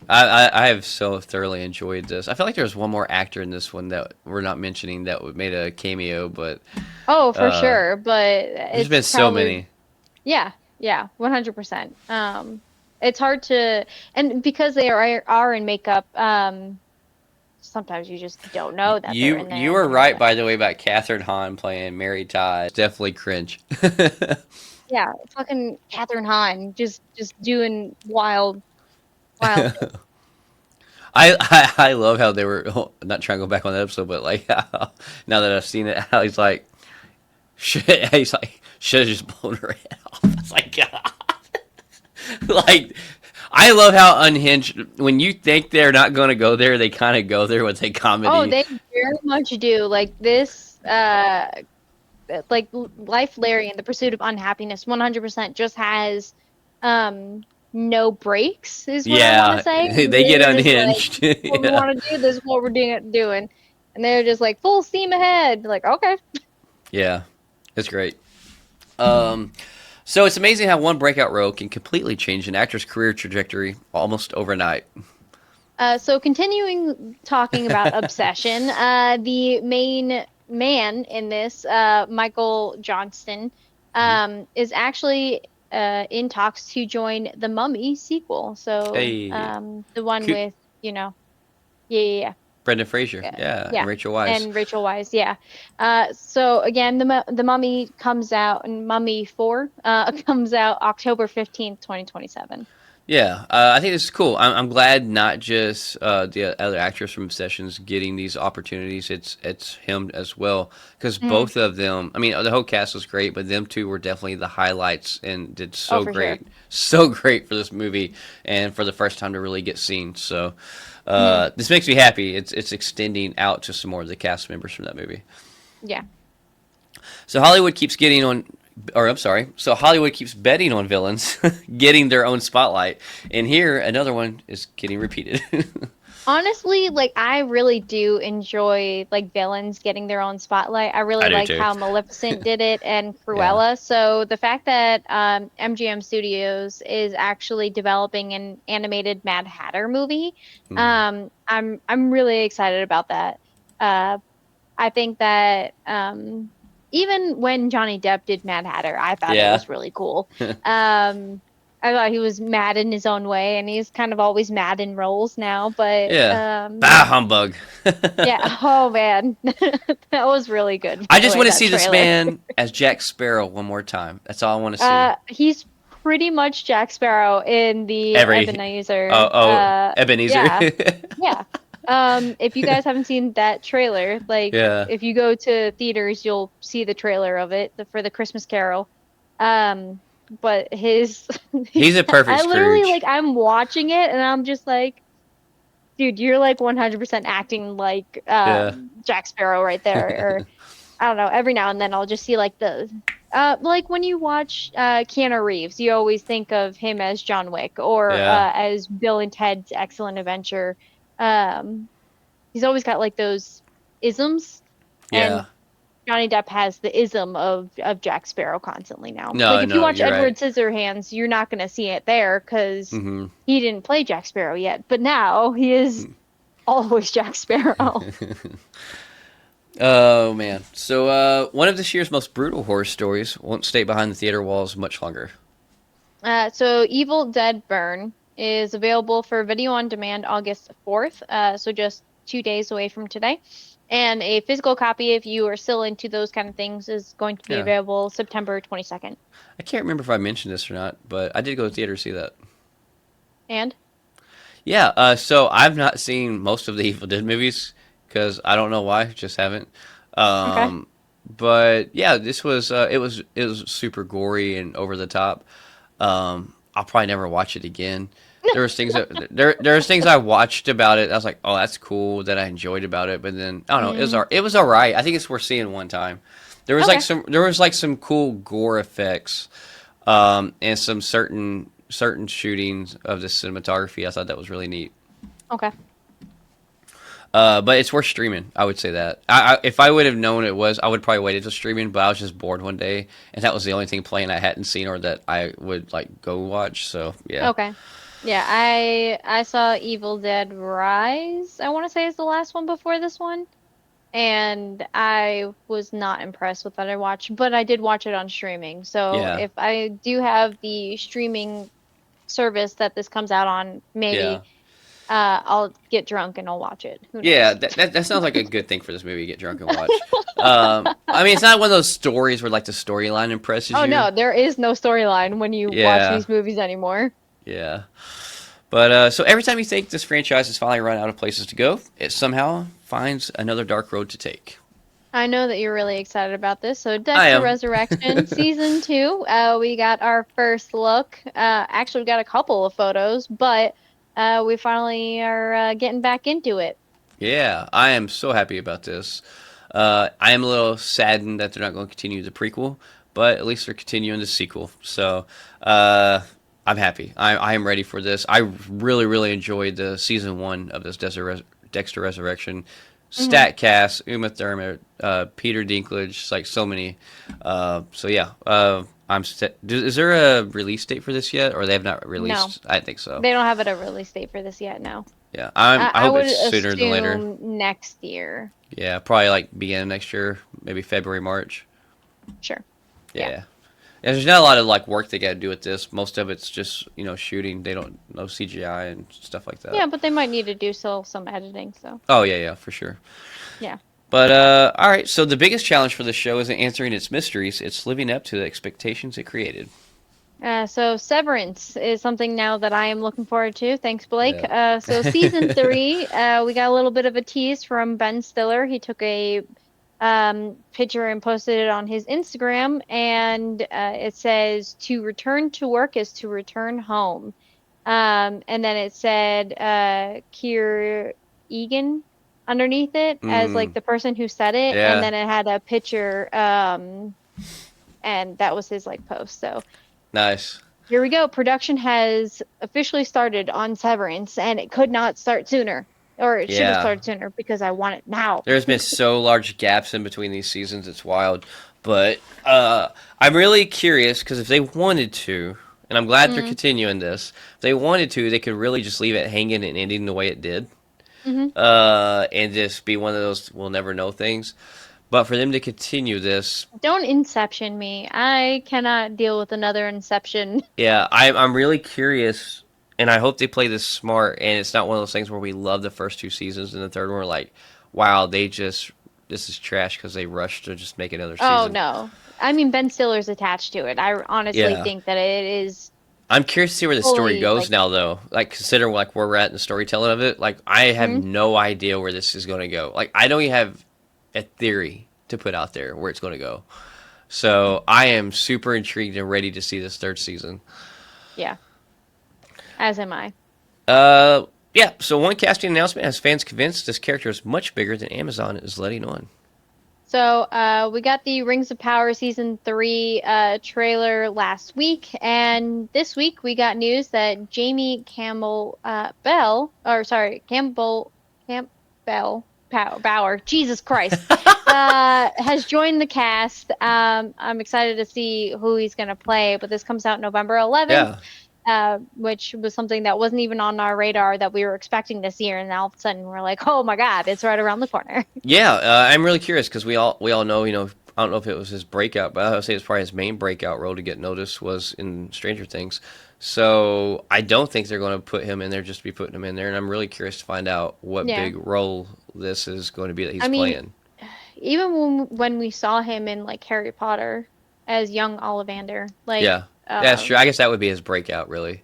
I have so thoroughly enjoyed this. I feel like there's one more actor in this one that we're not mentioning that made a cameo, but Oh, for uh, sure. But there's it's been so probably many. yeah, yeah, 100%. It's hard to and because they are in makeup, sometimes you just don't know that they're in there You and were then right, by the way, about Catherine Hahn playing Mary Todd. Definitely cringe. yeah, fucking Catherine Hahn just doing wild things. I love how they were not trying to go back on that episode, but like how, now that I've seen it, how he's like, shit, he's like, should have just blown her head off. It's like, God. Like, I love how unhinged, when you think they're not going to go there, they kind of go there with a Oh, comedy. they very much do. Like this like Life Larry and the Pursuit of Unhappiness 100% just has no breaks is what I want to Yeah, say. they get They're just like unhinged. what we Yeah. want to do, this is what we're doing. And they're just like full steam ahead. Like, okay. Yeah, it's great. Um, so it's amazing how one breakout role can completely change an actor's career trajectory almost overnight. So continuing talking about obsession, the main man in this, Michael Johnston, Mhm. is actually in talks to join the Mummy sequel. So Hey, the one Coot, with, yeah, yeah, Brendan Fraser, yeah, yeah, and yeah, Rachel Weisz. and Rachel Weisz, yeah. So again, the Mummy comes out, and Mummy 4 comes out October 15th, 2027. Yeah, I think this is cool. I'm glad not just the other actors from Obsessions getting these opportunities. It's him as well because Mhm. both of them. I mean, the whole cast was great, but them two were definitely the highlights and did Oh, so for sure. great, so great for this movie and for the first time to really get seen. So Mhm. this makes me happy. It's extending out to some more of the cast members from that movie. Yeah. So Hollywood keeps getting on, or I'm sorry. So Hollywood keeps betting on villains getting their own spotlight, and here another one is getting repeated. Honestly, like I really do enjoy like villains getting their own spotlight. I I really do liked too. how Maleficent did it and Yeah. Cruella. So the fact that MGM Studios is actually developing an animated Mad Hatter movie, Mm. I'm really excited about that. Uh, I think that even when Johnny Depp did Mad Hatter, I thought it Yeah. was really cool. I thought he was mad in his own way, and he's kind of always mad in roles now. But Yeah. Bah humbug. yeah, oh man, that was really good, I by the just way, want to that see this trailer. man as Jack Sparrow one more time. That's all I want to see. He's pretty much Jack Sparrow in the Every Ebenezer. Ebenezer. Yeah, yeah. If you guys haven't seen that trailer, like Yeah. if you go to theaters, you'll see the trailer of it for the Christmas Carol. Um, but his, He's a perfect I literally like Scrooge. I'm watching it and I'm just like, dude, you're like 100% acting like Yeah. Jack Sparrow right there. Or I don't know. Every now and then I'll just see like the like when you watch Keanu Reeves, you always think of him as John Wick or Yeah. as Bill and Ted's Excellent Adventure. Um, he's always got like those isms, and Yeah. Johnny Depp has the ism of Jack Sparrow constantly now. Like No, if you no, watch you're Edward right. Scissorhands, you're not going to see it there because Hmm. he didn't play Jack Sparrow yet. But now he is always Jack Sparrow. Oh man. So one of this year's most brutal horror stories won't stay behind the theater walls much longer. So Evil Dead Burn is available for video on demand August 4th, so just 2 days away from today. And a physical copy, if you are still into those kind of things, is going to be Yeah. available September 22nd. I can't remember if I mentioned this or not, but I did go to the theater to see that. And Yeah, so I've not seen most of the Evil Dead movies because I don't know why, just haven't. okay. Um, but yeah, this was it was super gory and over the top. I'll probably never watch it again. There's things I watched about it. I was like, oh, that's cool that I enjoyed about it, but then I don't know, Mm, it was all right. I think it's worth seeing one time. okay. There was like some cool gore effects, and some certain certain shootings of the cinematography. I thought that was really neat. Okay. But it's worth streaming. I would say that. If I would have known it was, I would probably wait until streaming. But I was just bored one day, and that was the only thing playing I hadn't seen or that I would like go watch. So yeah, Okay. Yeah, I saw Evil Dead Rise, I want to say is the last one before this one, and I was not impressed with what I watched, but I did watch it on streaming. So yeah, if I do have the streaming service that this comes out on, yeah, maybe I'll get drunk and I'll watch it. Who yeah. knows? That sounds like a good thing for this movie. Get drunk and watch. I mean, it's not one of those stories where like the storyline impresses Oh you. no, there is no storyline when you watch Yeah, these movies anymore. yeah. But so every time you think this franchise has finally run out of places to go, it somehow finds another dark road to take. I know that you're really excited about this. So, I Dexter am. Resurrection Season 2, we got our first look. Actually, we got a couple of photos, but we finally are getting back into it. Yeah, I am so happy about this. I am a little saddened that they're not going to continue the prequel, but at least they're continuing the sequel. So uh, I'm happy. I am ready for this. I really, really enjoyed the season one of this Dexter Resurrection. Hmm. Stat cast, Uma Thurman, Peter Dinklage, like so many. So yeah, is there a release date for this yet, or they have not No, released? I think so. they don't have it a release date for this yet, no. Yeah, I I hope would it's sooner than later. assume next year. Yeah, probably like beginning of next year, maybe February, March. Sure. Yeah. Yeah. Yeah, there's not a lot of like work they got to do with this. Most of it's just shooting. They don't no CGI and stuff like that. Yeah, but they might need to do still some editing, so Oh yeah, yeah, for sure. yeah. But all right. So the biggest challenge for the show isn't answering its mysteries; it's living up to the expectations it created. So Severance is something now that I am looking forward to. Thanks, Blake. Yeah. So season three, we got a little bit of a tease from Ben Stiller. He took a picture and posted it on his Instagram, and it says, "To return to work is to return home." And then it said Kier Egan underneath it as like Mm, the person who said it, and yeah. then it had a picture, and that was his like post. So. Nice. Here we go. Production has officially started on Severance, and it could not start sooner. Or it should have Yeah. started sooner because I want it now. There's been so large gaps in between these seasons. It's wild. But I'm really curious because if they wanted to, and I'm glad they're Mm, continuing this, if they wanted to, they could really just leave it hanging and ending the way it did. hmm And just be one of those we'll never know things. But for them to continue this, Don't Inception me. I cannot deal with another Inception. yeah, I'm really curious, and I hope they play this smart. And it's not one of those things where we love the first two seasons and the third one we're like, wow, this is trash because they rushed to just make another Oh season. no. I mean, Ben Stiller's attached to it. I honestly Yeah, think that it is I'm curious to see where the story fully goes like. now, though. Like, considering like where we're at in the storytelling of it, like I have Mhm. no idea where this is going to go. Like, I don't even have a theory to put out there where it's going to go. So I am super intrigued and ready to see this third season. Yeah, as am I. Yeah. So one casting announcement has fans convinced this character is much bigger than Amazon is letting on. So, we got the Rings of Power season 3 trailer last week, and this week we got news that Jamie Campbell Bauer, Jesus Christ, has joined the cast. I'm excited to see who he's going to play, but this comes out November 11th, Yeah. which was something that wasn't even on our radar that we were expecting this year, and now all of a sudden we're like, oh my God, it's right around the corner. Yeah. I'm really curious because we all know I don't know if it was his breakout, but I would say it's probably his main breakout role to get noticed was in Stranger Things. So I don't think they're going to put him in there just to be putting him in there, and I'm really curious to find out what Yeah. big role this is going to be that he's I mean, playing. even when we saw him in like Harry Potter as young Ollivander, like Yeah, that's true. I guess that would be his breakout, really.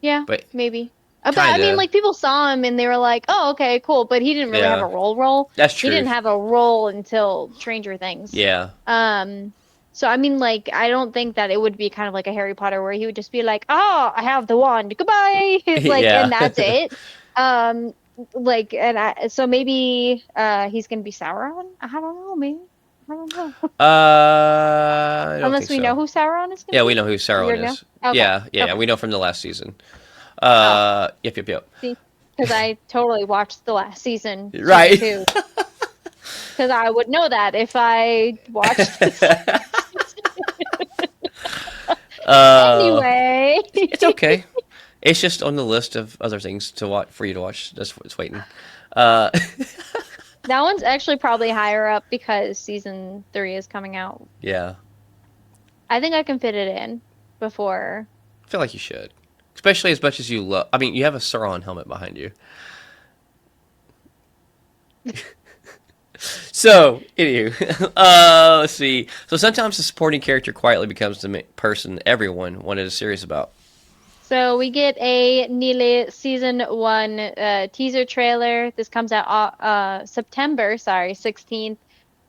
yeah, But maybe. But I mean, kinda, like people saw him and they were like, "Oh, okay, cool," but he didn't really have a yeah, role. that's He true. didn't have a role until Stranger Things. Yeah, Um, so I mean, like I don't think that it would be kind of like a Harry Potter where he would just be like, "Oh, I have the wand. Goodbye." Like, and yeah, that's it. Like, and so maybe he's gonna be Sauron. I don't know, maybe. I don't know. I don't Unless think we know so. who Sauron is going Yeah, to we be. know who You Sauron already know? is. Okay. Yeah, Okay. we know from the last season. Oh, Yep. see, because I totally watched the last season Right. 2. Because I would know that if I watched this. uh, Anyway. it's okay. It's just on the list of other things to watch for you to watch. That's what's waiting. Uh, That one's actually probably higher up because season 3 is coming out. yeah, I think I can fit it in before. I feel like you should, especially as much as you love. I mean, you have a Sauron helmet behind you. So, anywho, let's see. So sometimes the supporting character quietly becomes the person everyone wanted a series about. So we get a Nearly season 1 teaser trailer. This comes out September, sorry, 16th.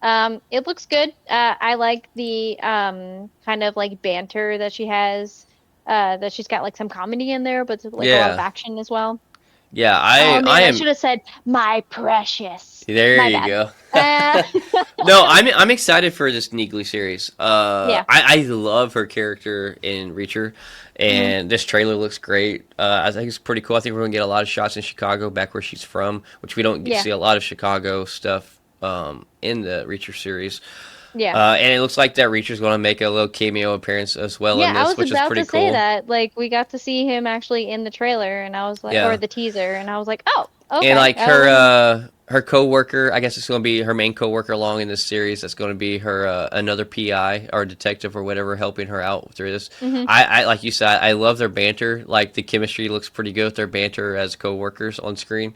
It looks good. I like the kind of like banter that she has. That she's got like some comedy in there, but like a lot of Yeah, action as well. yeah. Oh I man, I am. should have said my precious. There My you bad. go. Uh, No, I'm excited for this Neegly series. yeah. I love her character in Reacher, Mhm. and this trailer looks great. I think it's pretty cool. I think we're gonna get a lot of shots in Chicago, back where she's from, which we don't Yeah. see a lot of Chicago stuff in the Reacher series. Yeah. And it looks like that Reacher's going to make a little cameo appearance as well in Yeah, I this, was which is about pretty to say cool. that. Like, we got to see him actually in the trailer, and I was like, or Yeah, the teaser, and I was like, oh, and okay. like her coworker, I guess it's going to be her main coworker along in this series. That's going to be her another PI or detective or whatever helping her out through this. Hmm. I like you said, I love their banter. Like the chemistry looks pretty good with their banter as coworkers on screen.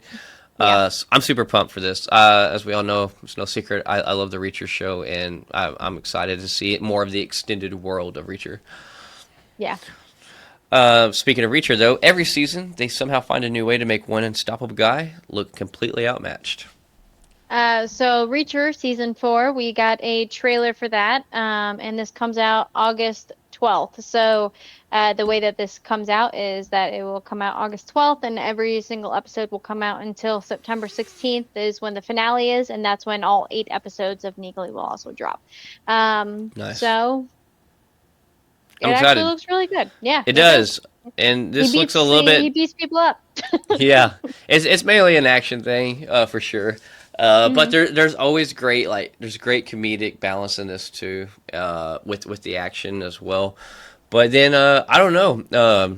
Yeah, So I'm super pumped for this. As we all know, it's no secret. I love the Reacher show, and I'm excited to see more of the extended world of Reacher. yeah. Speaking of Reacher, though, every season they somehow find a new way to make one unstoppable guy look completely outmatched. So Reacher season 4, we got a trailer for that, and this comes out August 12th. So the way that this comes out is that it will come out August 12th, and every single episode will come out until September 16th is when the finale is, and that's when all 8 episodes of Neegly will also drop. Nice. So it I'm actually excited. looks really good. Yeah, It it does. does, and He this looks a beats little he bit. beats people up. Yeah, it's mainly an action thing for sure. But Hmm. there's always great there's great comedic balance in this too, with the action as well. But then I don't know.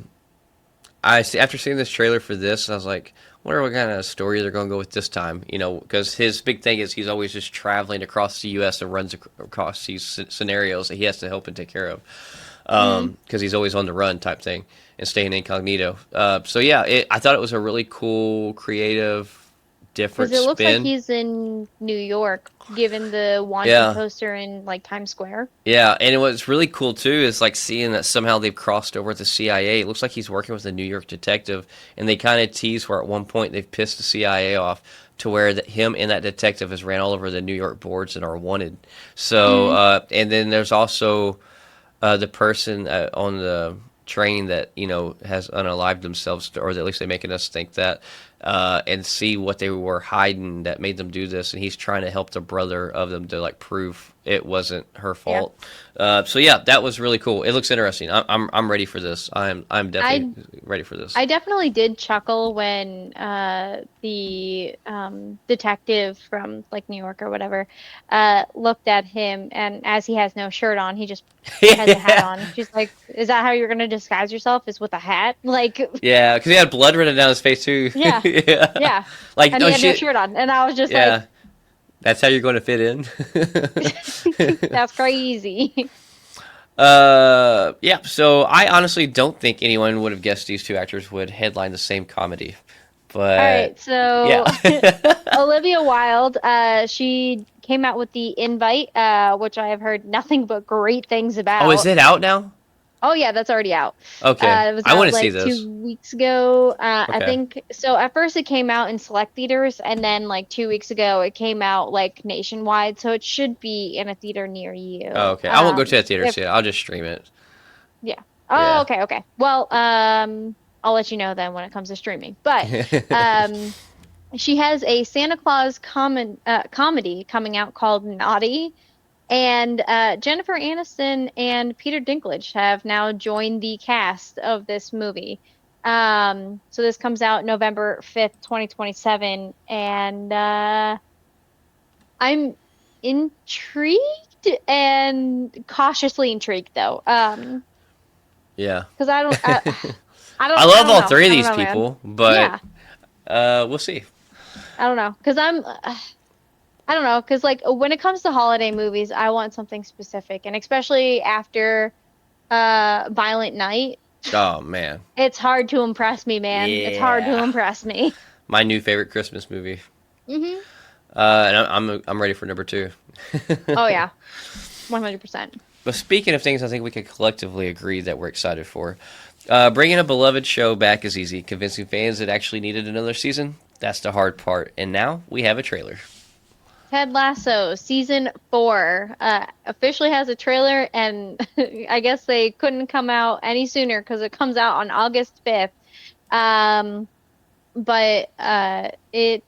After seeing this trailer for this, I was like, wonder what kind of story they're going to go with this time. You know, because his big thing is he's always just traveling across the U.S. and runs across these scenarios that he has to help and take care of. Hmm. Because he's always on the run type thing and staying incognito. So yeah, I thought it was a really cool, creative, Because different it looks like spin. he's in New York, given the wanted Yeah, poster in like Times Square. yeah, and what's really cool too is like seeing that somehow they've crossed over with the CIA. It looks like he's working with a New York detective, and they kind of tease where at one point they've pissed the CIA off to where him and that detective has ran all over the New York boards and are wanted. So, Hmm. and then there's also the person on the train that has unalived themselves, or at least they're making us think that, and see what they were hiding that made them do this, and he's trying to help the brother of them to like prove it wasn't her Yeah. fault. So yeah, that was really cool. It looks interesting. I'm ready for this. I'm I definitely ready for this. I definitely did chuckle when the detective from like New York or whatever looked at him, and as he has no shirt on, he just has a hat Yeah, on. She's like, "Is that how you're gonna disguise yourself? Is with a hat?" Like, yeah, because he had blood running down his face too. yeah, Yeah, yeah. like And he oh had no shit. shirt on, and I was just like, Yeah, that's how you're going to fit in. "That's crazy." Yeah. So I honestly don't think anyone would have guessed these two actors would headline the same comedy, All but right, yeah. so Olivia Wilde, she came out with the invite, which I have heard nothing but great things Oh, is about. it out now? Oh yeah, that's already out. Okay, It was I want out to see like this. 2 weeks ago. I Okay. think so. At first, it came out in select theaters, and then like 2 weeks ago, it came out like nationwide. So it should be in a theater near Oh, you. okay. I won't go to the theater If see it. I'll just stream it. Yeah. Oh, Yeah. okay, okay. Well, I'll let you know then when it comes to streaming. But um, she has a Santa Claus comedy coming out called Naughty. And Jennifer Aniston and Peter Dinklage have now joined the cast of this movie. So this comes out November 5th, 2027, and I'm intrigued and cautiously intrigued though. Yeah. Because I don't, I love all know. three of I don't these know, man. people, but Yeah, we'll see. I don't know. Because I don't know. Because like when it comes to holiday movies, I want something specific, and especially after Violent Night, Oh man, it's hard to impress me, man. It's hard to yeah, impress me. my new favorite Christmas movie. Hmm. And I'm ready for number two. Oh yeah, 100%. But speaking of things, I think we can collectively agree that we're excited for. Bringing a beloved show back is easy. Convincing fans it actually needed another season, that's the hard part. And now we have a trailer. Ted Lasso season 4 officially has a trailer, and I guess they couldn't come out any sooner because it comes out on August 5th. Um, but it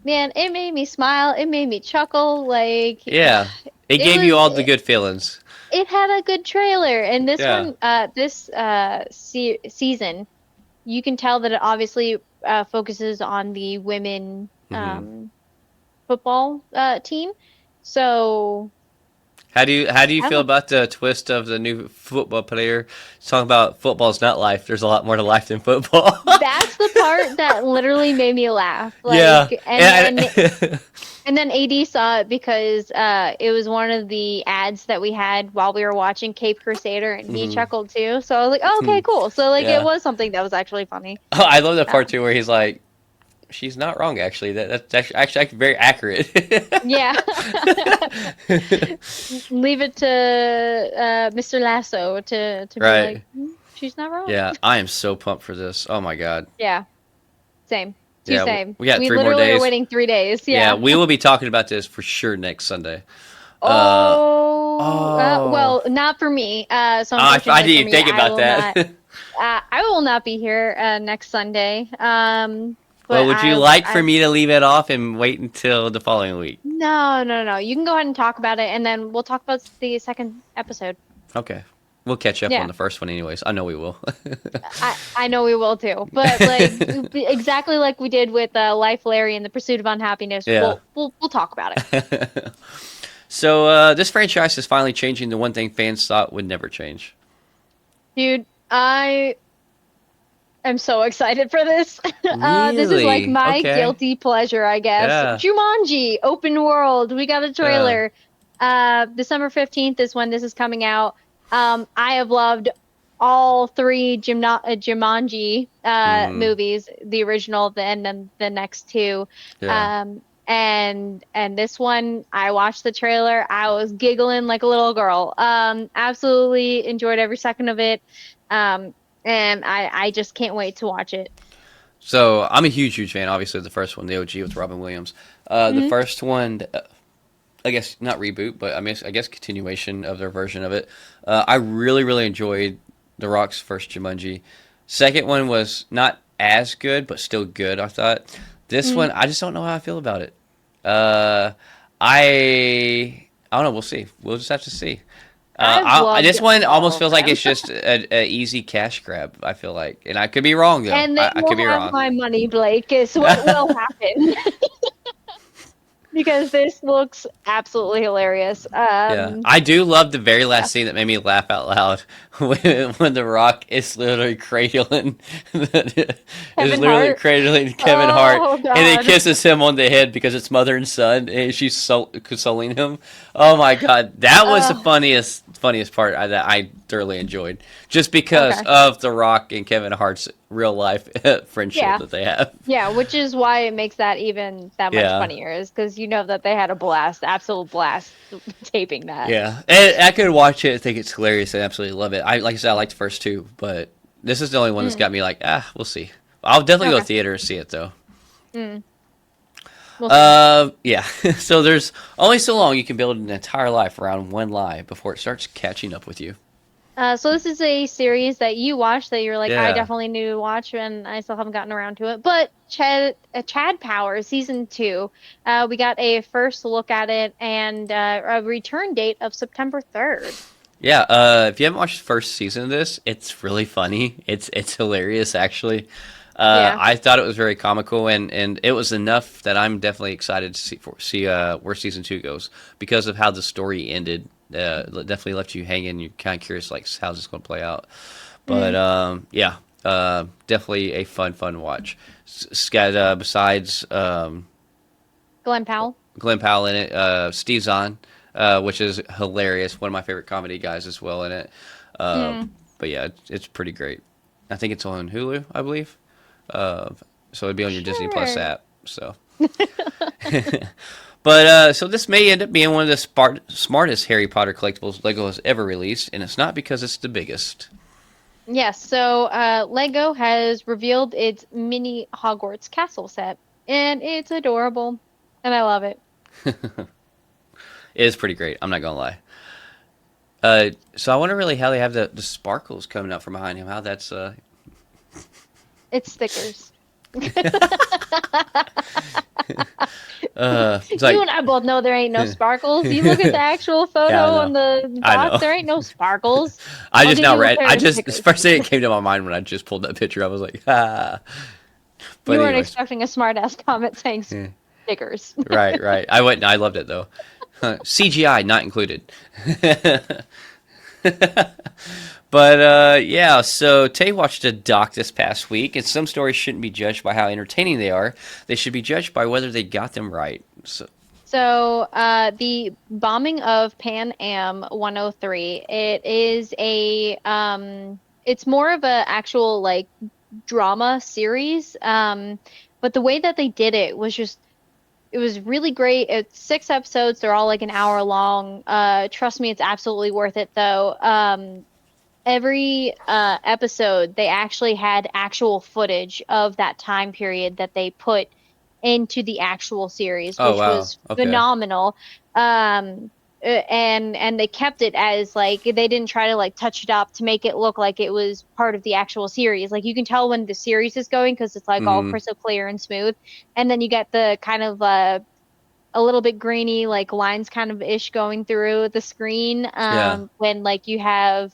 man, it made me smile. It made me chuckle. Like Yeah, it it gave you was. all the good feelings. It had a good trailer, and this Yeah. one, this se season, you can tell that it obviously focuses on the women Hmm. football team. So How do you I feel don't. about the twist of the new football player? Talking about football's not life. There's a lot more to life than football. That's the part that literally made me laugh. Yeah. Like, And and then AD saw it because it was one of the ads that we had while we were watching Cape Crusader, and he Mhm. chuckled too. So I was like, oh, okay, cool. So like, it Yeah. was something that was actually funny. I love that part Um, too, where he's like, "She's not wrong, actually. That's actually very accurate." yeah. Leave it to Mr. Lasso to be like, Right. she's not wrong." Yeah. I am so pumped for this. Oh my god. Yeah, same. Two Yeah. same. We got We 3 more literally are days. waiting 3 days. Yeah. Yeah. We will be talking about this for sure next Sunday. Uh. Oh, Oh. well, not for me. So I unfortunately didn't for even me, think about that. I will not be here next Sunday. Well, But would you like for me to leave it off and wait until the following week? no, no, no. You can go ahead and talk about it, and then we'll talk about the second episode. Okay. We'll catch up on Yeah, the first one anyways. I know we will. I know we will too. But like exactly like we did with Life, Larry, and the Pursuit of Unhappiness, Yeah. we'll talk about it. So this franchise is finally changing the one thing fans thought would never change. Dude, I am so excited for this. This is like Really? my Okay. guilty pleasure, I guess. Yeah. Jumanji, open world. We got a Yeah. trailer. December 15th is when this is coming out. I have loved all three Jumanji Hmm. movies, the original, and then the next two. Yeah. And this one, I watched the trailer. I was giggling like a little girl. Absolutely enjoyed every second of it. Um, and I just can't wait to watch it. So I'm a huge fan. Obviously, the first one, the OG with Robin Williams. The Hmm. first one, I guess not reboot, but I guess continuation of their version of it. I really enjoyed The Rock's first Jumanji. Second one was not as good, but still good. I thought this Hmm. one, I just don't know how I feel about it. Uh, I don't know. We'll see. We'll just have to see. I've loved This one all almost of feels like them. it's just a easy cash grab. I feel like, and I could be wrong though. And they I will could be have wrong. my money, Blake, is what will happen. Because this looks absolutely hilarious. Yeah, I do love the very Yeah. last scene that made me laugh out loud when The Rock is literally cradling Kevin Hart. Kevin Hart, Oh and then God. kisses him on the head because it's mother and son, and she's consoling him. Oh my god, that was the Uh, funniest part that I thoroughly enjoyed, just because okay. of The Rock and Kevin Hart's real life friendship Yeah. that they have. Yeah, which is why it makes that even that much Yeah. funnier, is because you know that they had a blast, absolute blast taping that. Yeah, and I could watch it and think it's hilarious and absolutely love it. Like I said, I like the first two, but this is the only one that's Mm, got me like, we'll see. I'll definitely go to okay. theater and see it though. Mm, we'll see. Yeah. So there's only so long you can build an entire life around one lie before it starts catching up with you. So this is a series that you watched that you're like, I Yeah. definitely need to watch, and I still haven't gotten around to it. But Chad Power season 2, we got a first look at it and a return date of September 3rd. Yeah, if you haven't watched the first season of this, it's really funny. It's hilarious actually. Yeah. I thought it was very comical, and it was enough that I'm definitely excited to see where season 2 goes because of how the story ended. It definitely left you hanging. You're kind of curious, like how's this going to play out. But Mm. yeah, definitely a fun watch. Besides Glenn Powell. Glenn Powell in it, Steve Zahn, which is hilarious. One of my favorite comedy guys as well in it. Uh, Mm. but yeah, it's pretty great. I think it's on Hulu, I believe. Uh, so it'd be on your Disney Plus Sure. app. So, but so this may end up being one of the smartest Harry Potter collectibles Lego has ever released, and it's not because it's the biggest. Yes, so Lego has revealed its mini Hogwarts castle set, and it's adorable, and I love it. It is pretty great. I'm not gonna lie. So I wonder really how they have the sparkles coming out from behind him. How that's It's stickers. it's You like and I both know there ain't no sparkles. You look at the actual photo yeah, I on know. the I box, know. there ain't no sparkles. I I'll just give now you a read. pair I of just the stickers. first thing that came to my mind when I just pulled that picture, I was like, ah. You But weren't anyways, expecting a smart ass comment saying yeah. stickers. Right. I went. I loved it though. CGI not included. But yeah, so Tay watched a doc this past week, and some stories shouldn't be judged by how entertaining they are. They should be judged by whether they got them right. So, So, the bombing of Pan Am 103, it is it's more of a actual like drama series. But the way that they did it was just it was really great. It's 6 episodes. They're all like an hour long. Trust me, it's absolutely worth it though. Every episode, they actually had actual footage of that time period that they put into the actual series, oh which wow, was okay, phenomenal. And they kept it as like they didn't try to like touch it up to make it look like it was part of the actual series. Like you can tell when the series is going because it's like all hmm crystal clear and smooth, and then you get the kind of a little bit grainy, like lines kind of ish going through the screen yeah, when like you have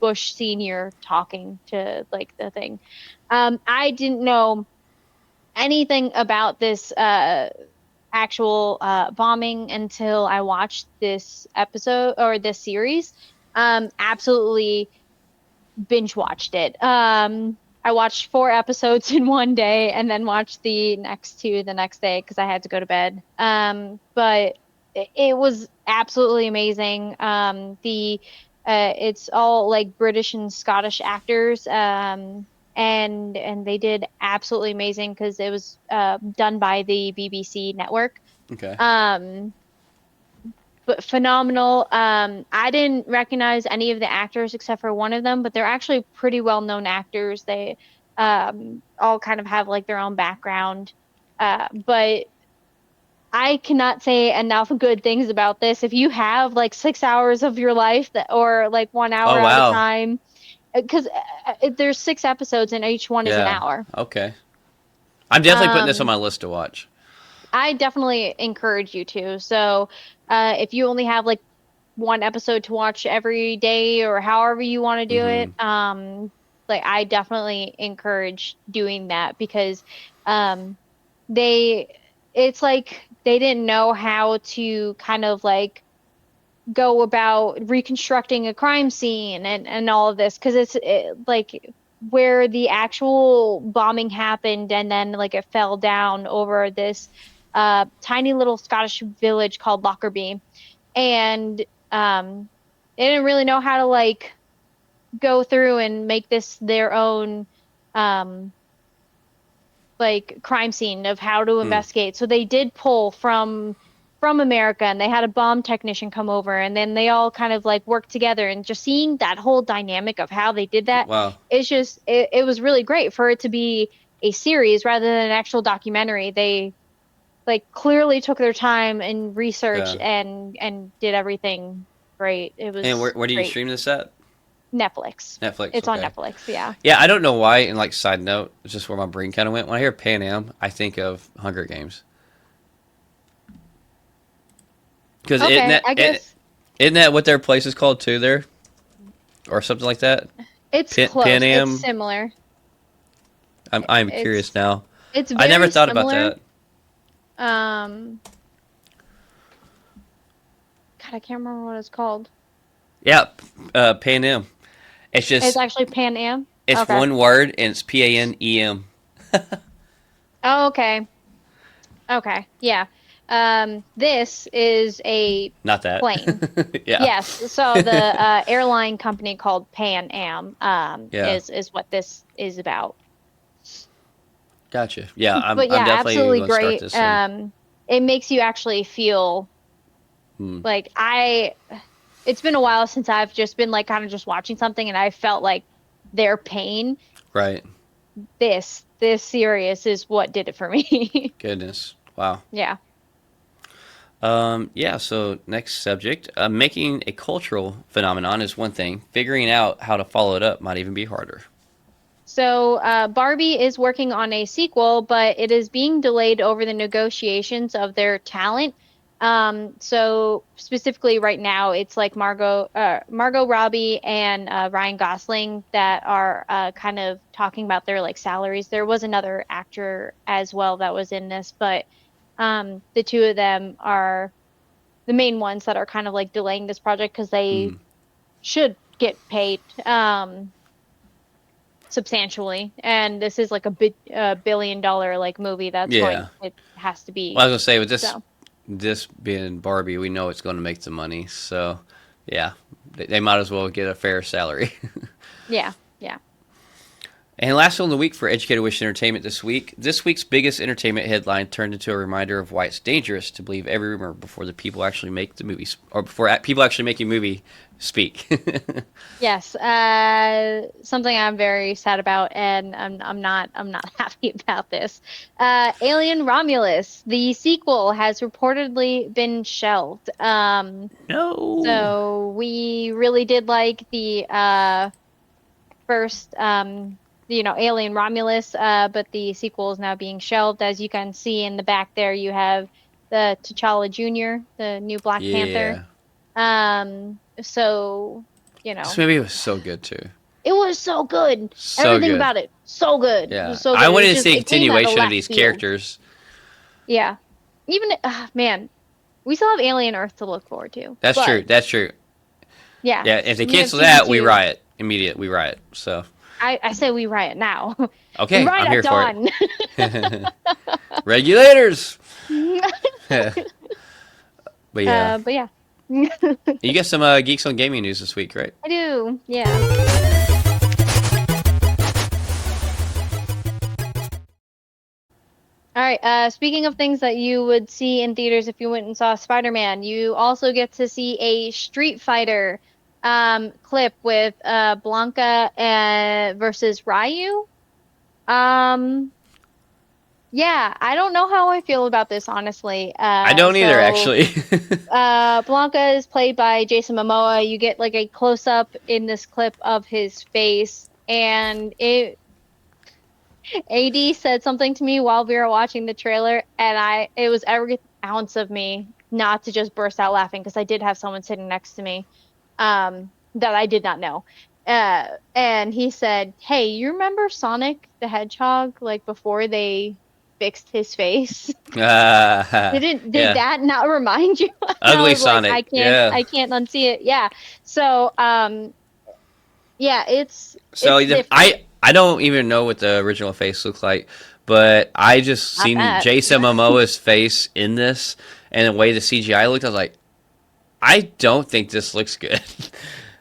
Bush Senior talking to like the thing. I didn't know anything about this actual bombing until I watched this episode or this series. Absolutely binge watched it. I watched 4 episodes in one day and then watched the next two the next day because I had to go to bed. But it was absolutely amazing. The It's all like British and Scottish actors. And they did absolutely amazing because it was done by the BBC network. okay, Um, but phenomenal. I didn't recognize any of the actors except for one of them, but they're actually pretty well-known actors. They all kind of have like their own background. But I cannot say enough good things about this. If you have like 6 hours of your life that, or like 1 hour oh at a wow, time, because there's 6 episodes and each one is an yeah, hour. okay. I'm definitely putting this on Um, my list to watch. I definitely encourage you to. So, if you only have like one episode to watch every day or however you want to do hmm it, like I definitely encourage doing that because, um, they, it's like they didn't know how to kind of like go about reconstructing a crime scene and all of this because like where the actual bombing happened and then like it fell down over this tiny little Scottish village called Lockerbie and they didn't really know how to like go through and make this their own um like crime scene of how to Hmm. investigate. So they did pull from America and they had a bomb technician come over and then they all kind of like worked together and just seeing that whole dynamic of how they did that Wow, it's just it was really great for it to be a series rather than an actual documentary. They like clearly took their time and research yeah. and did everything great. It And was where do you great. stream this at? Netflix. Netflix. It's on Okay. Netflix. Yeah. Yeah, I don't know why. And like side note, it's just where my brain kind of went. When I hear Pan Am, I think of Hunger Games. Because Okay. I guess isn't that what their place is called too? There or something like that. it's Pan close. It's Am. similar. I'm curious It's now. it's I never very thought about similar. that. Um, God, I can't remember what it's called. Yeah, Pan Am. It's It's just actually Pan Am. it's Okay. one word and it's PANEM. Oh, okay. Okay. Yeah. This is a Not that. plane. Yeah. Yes. So the airline company called Pan Am Yeah. is what this is about. Gotcha. Yeah, But I'm yeah, definitely absolutely going to start great. this soon. It makes you actually feel Hmm. like it's been a while since I've just been like kind of just watching something and I felt like their pain. Right. This series is what did it for me. Goodness. Wow. Yeah. Yeah, so next subject. Making a cultural phenomenon is one thing. Figuring out how to follow it up might even be harder. So, Barbie is working on a sequel, but it is being delayed over the negotiations of their talent. So specifically right now, it's like Margot Robbie and Ryan Gosling that are kind of talking about their like salaries. There was another actor as well that was in this, but the two of them are the main ones that are kind of like delaying this project because they Hmm. should get paid. Substantially, and this is like a billion dollar like movie that's Yeah. going it has to Well, I be was gonna say with so this being Barbie, we know it's going to make the money. So, yeah, they might as well get a fair salary. yeah, yeah. And last one of the week for Educated Wish Entertainment this week. This week's biggest entertainment headline turned into a reminder of why it's dangerous to believe every rumor before the people actually make the movies, or before people actually make a movie speak. Yes, something I'm very sad about, and I'm not happy about this. Alien Romulus, the sequel, has reportedly been shelved. No. So we really did like the first, Alien Romulus, but the sequel is now being shelved. As you can see in the back there, you have the T'Challa Jr., the new Black Panther. Yeah. So, This movie was so good too. it was so good. So Everything good. about it, so good. It Yeah. was so I good. wanted to Just, see a it came out of continuation of left these field. characters. Yeah. Even, man, we still have Alien Earth to look forward to. That's true. But, That's true. yeah, Yeah, if they we have cancel season that, we two. riot. Immediate, we riot. So, I say we riot now. We okay, riot I'm at here for dawn. it. Regulators. But yeah, But yeah. you got some Geeks on Gaming news this week, right? I do. Yeah. All right. Speaking of things that you would see in theaters if you went and saw Spider-Man, you also get to see a Street Fighter clip with Blanka versus Ryu. Um, yeah, I don't know how I feel about this, honestly. I don't either, actually. Blanka is played by Jason Momoa. You get like a close-up in this clip of his face, and AD said something to me while we were watching the trailer, and it was every ounce of me not to just burst out laughing because I did have someone sitting next to me that I did not know. And he said, "Hey, you remember Sonic the Hedgehog, like before they fixed his face? Did Yeah, that not remind you?" And I ugly was like, Sonic. Yeah. I can't unsee it. Yeah. So, yeah, So it's different. I don't even know what the original face looks like, but I just Not seen that. Jason Momoa's face in this and the way the CGI looked. I was like, I don't think this looks good.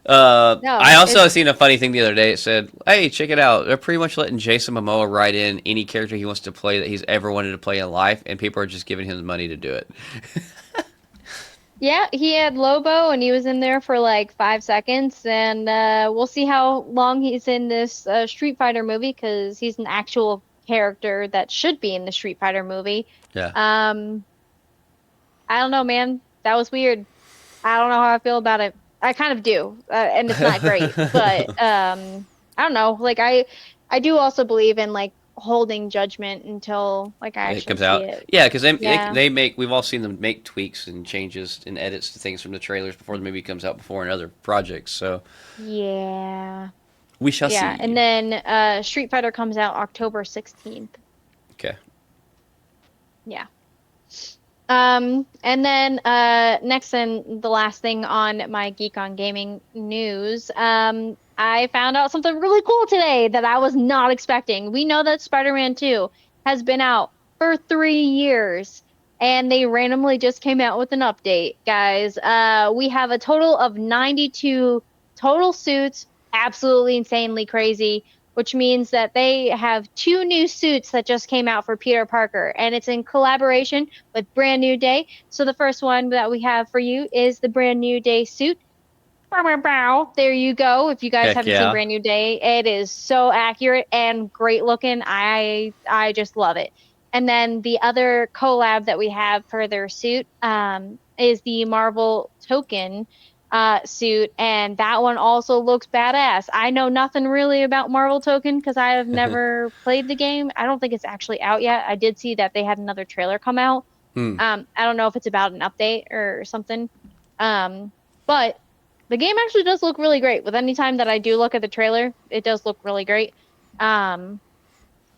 I No, also it's seen a funny thing the other day. It said, "Hey, check it out. They're pretty much letting Jason Momoa write in any character he wants to play that he's ever wanted to play in life, and people are just giving him the money to do it." Yeah, he had Lobo and he was in there for like 5 seconds, and we'll see how long he's in this Street Fighter movie because he's an actual character that should be in the Street Fighter movie. Yeah. Um, I don't know, man. That was weird. I don't know how I feel about it. I kind of do, and it's not great. But I don't know. Like I do also believe in like holding judgment until like I It actually comes see out. it. Yeah, because Yeah. they make, we've all seen them make tweaks and changes and edits to things from the trailers before the movie comes out, before in other projects. So Yeah. we shall Yeah. see. And then Street Fighter comes out October 16th. Okay. Yeah. And then next and the last thing on my Geek on Gaming news, I found out something really cool today that I was not expecting. We know that Spider-Man 2 has been out for 3 years, and they randomly just came out with an update, guys. We have a total of 92 total suits, absolutely insanely crazy, which means that they have two new suits that just came out for Peter Parker, and it's in collaboration with Brand New Day. So the first one that we have for you is the Brand New Day suit. Bow, bow, bow. There you go. If you guys Heck haven't seen yeah. Brand New Day, it is so accurate and great looking. I just love it. And then the other collab that we have for their suit is the Marvel Token suit, and that one also looks badass. I know nothing really about Marvel Token because I have never played the game. I don't think it's actually out yet. I did see that they had another trailer come out. Hmm. I don't know if it's about an update or something. But the game actually does look really great. With any time that I do look at the trailer, it does look really great. Um,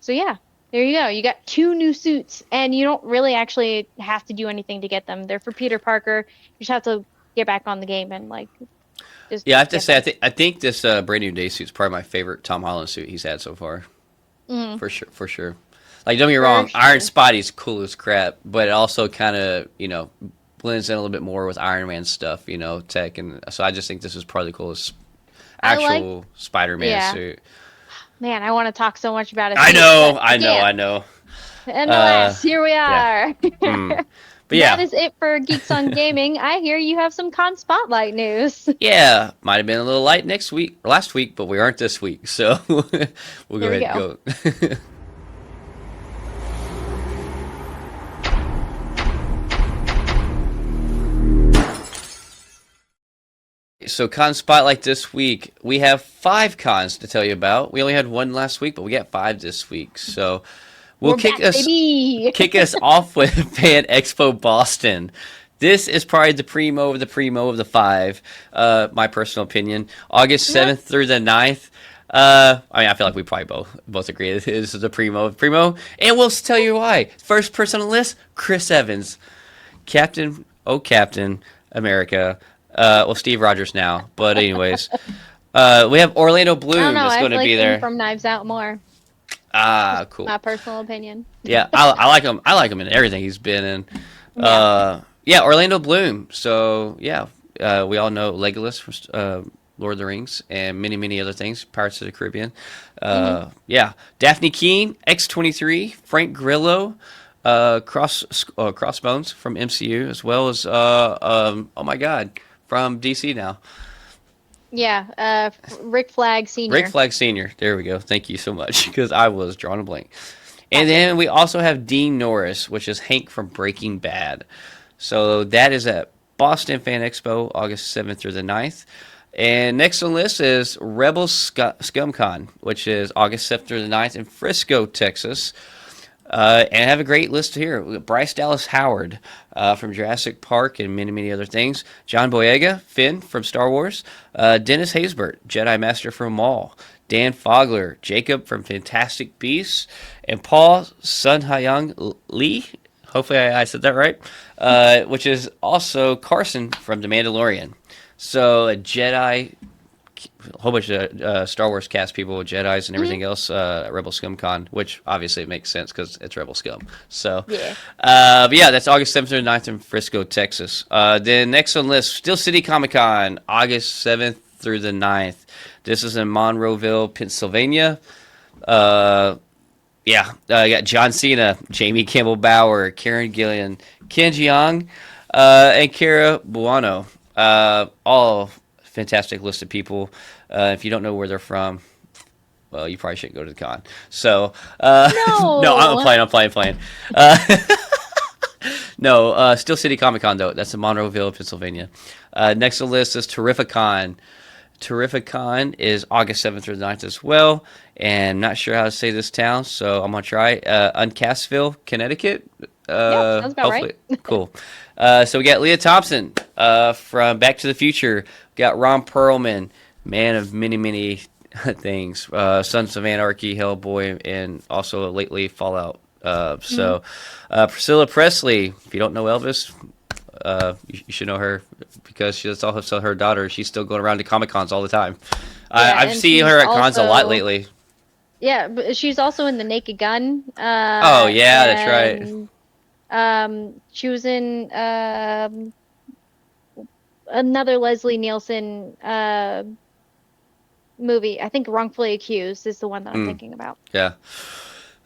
so yeah, there you go. You got two new suits, and you don't really actually have to do anything to get them. They're for Peter Parker. You just have to get back on the game and like just Yeah, I have to get say, them. I think this Brand New Day suit's probably my favorite Tom Holland suit he's had so far. Mm, For sure, for sure. Like, don't get me for wrong, Iron sure. Spidey's cool as crap, but it also kind of, blends in a little bit more with Iron Man stuff, tech. And so I just think this is probably the coolest I like, actual Spider Man yeah. suit. Man, I want to talk so much about his I suit, but know, I I know, can't. I know. And Uh, alas, here we yeah. are. Mm. But That yeah, is it for Geeks on Gaming. I hear you have some con spotlight news. yeah, might have been a little light next week, or last week, but we aren't this week. So we'll go Here we ahead and go. go. So con spotlight this week, we have 5 cons to tell you about. We only had one last week, but we got 5 this week. So we'll We're back, baby. kick us off with Fan Expo Boston. This is probably the primo of the primo of the 5, my personal opinion. August Yeah. 7th through the 9th. I mean, I feel like we probably both agree this is the primo of primo, and we'll tell you why. First person on the list, Chris Evans, Captain, oh Captain America. Well, Steve Rogers now, but anyways, we have Orlando I don't Bloom know. is I going to like be him there. from Knives Out more. Ah, Just cool. my personal opinion. Yeah, I like him. I like him in everything he's been in. Yeah. Yeah, Orlando Bloom. So yeah, we all know Legolas from Lord of the Rings and many many other things. Pirates of the Caribbean. Hmm. Yeah, Daphne Keene, X-23, Frank Grillo, Crossbones from MCU, as well as oh my God, from DC now. Yeah. Rick Flag Rick Sr. Flag Sr. There we go. Thank you so much because I was drawing a blank. And Gotcha. then we also have Dean Norris, which is Hank from Breaking Bad. So that is at Boston Fan Expo, August 7th through the 9th. And next on the list is Rebel ScumCon, which is August 7th through the 9th in Frisco, Texas. And I have a great list here. We got Bryce Dallas Howard from Jurassic Park and many, many other things. John Boyega, Finn from Star Wars. Dennis Haysbert, Jedi Master from Maul. Dan Fogler, Jacob from Fantastic Beasts. And Paul Sun Hyung Lee, hopefully I said that right, which is also Carson from The Mandalorian. So a Jedi, a whole bunch of Star Wars cast people, Jedi's and Hmm. everything else at Rebel Scum Con, which obviously it makes sense because it's Rebel Scum. So, Yeah. but yeah, that's August 7th through 9th in Frisco, Texas. Then next on the list, Steel City Comic Con, August 7th through the 9th. This is in Monroeville, Pennsylvania. Yeah, you got John Cena, Jamie Campbell Bower, Karen Gillian, Ken Jeong, and Kara Buono. All fantastic list of people. If you don't know where they're from, well, you probably shouldn't go to the con. So, no, No. I'm playing. Uh, No, Steel City Comic Con though. That's in Monroeville, Pennsylvania. Next on the list is Terrificon. Terrificon is August 7th through the 9th as well. And not sure how to say this town, so I'm going to try. Uncastville, Connecticut. Yep, sounds about Hopefully. right. Cool. So we got Leah Thompson from Back to the Future. We got Ron Perlman, man of many, many things. Sons of Anarchy, Hellboy, and also lately Fallout. Priscilla Presley, if you don't know Elvis, you should know her because that's also her daughter. She's still going around to Comic Cons all the time. I've seen her at cons a lot lately. Yeah, but she's also in The Naked Gun. Oh yeah, that's right. She was in another Leslie Nielsen movie. I think Wrongfully Accused is the one that I'm thinking about. Yeah.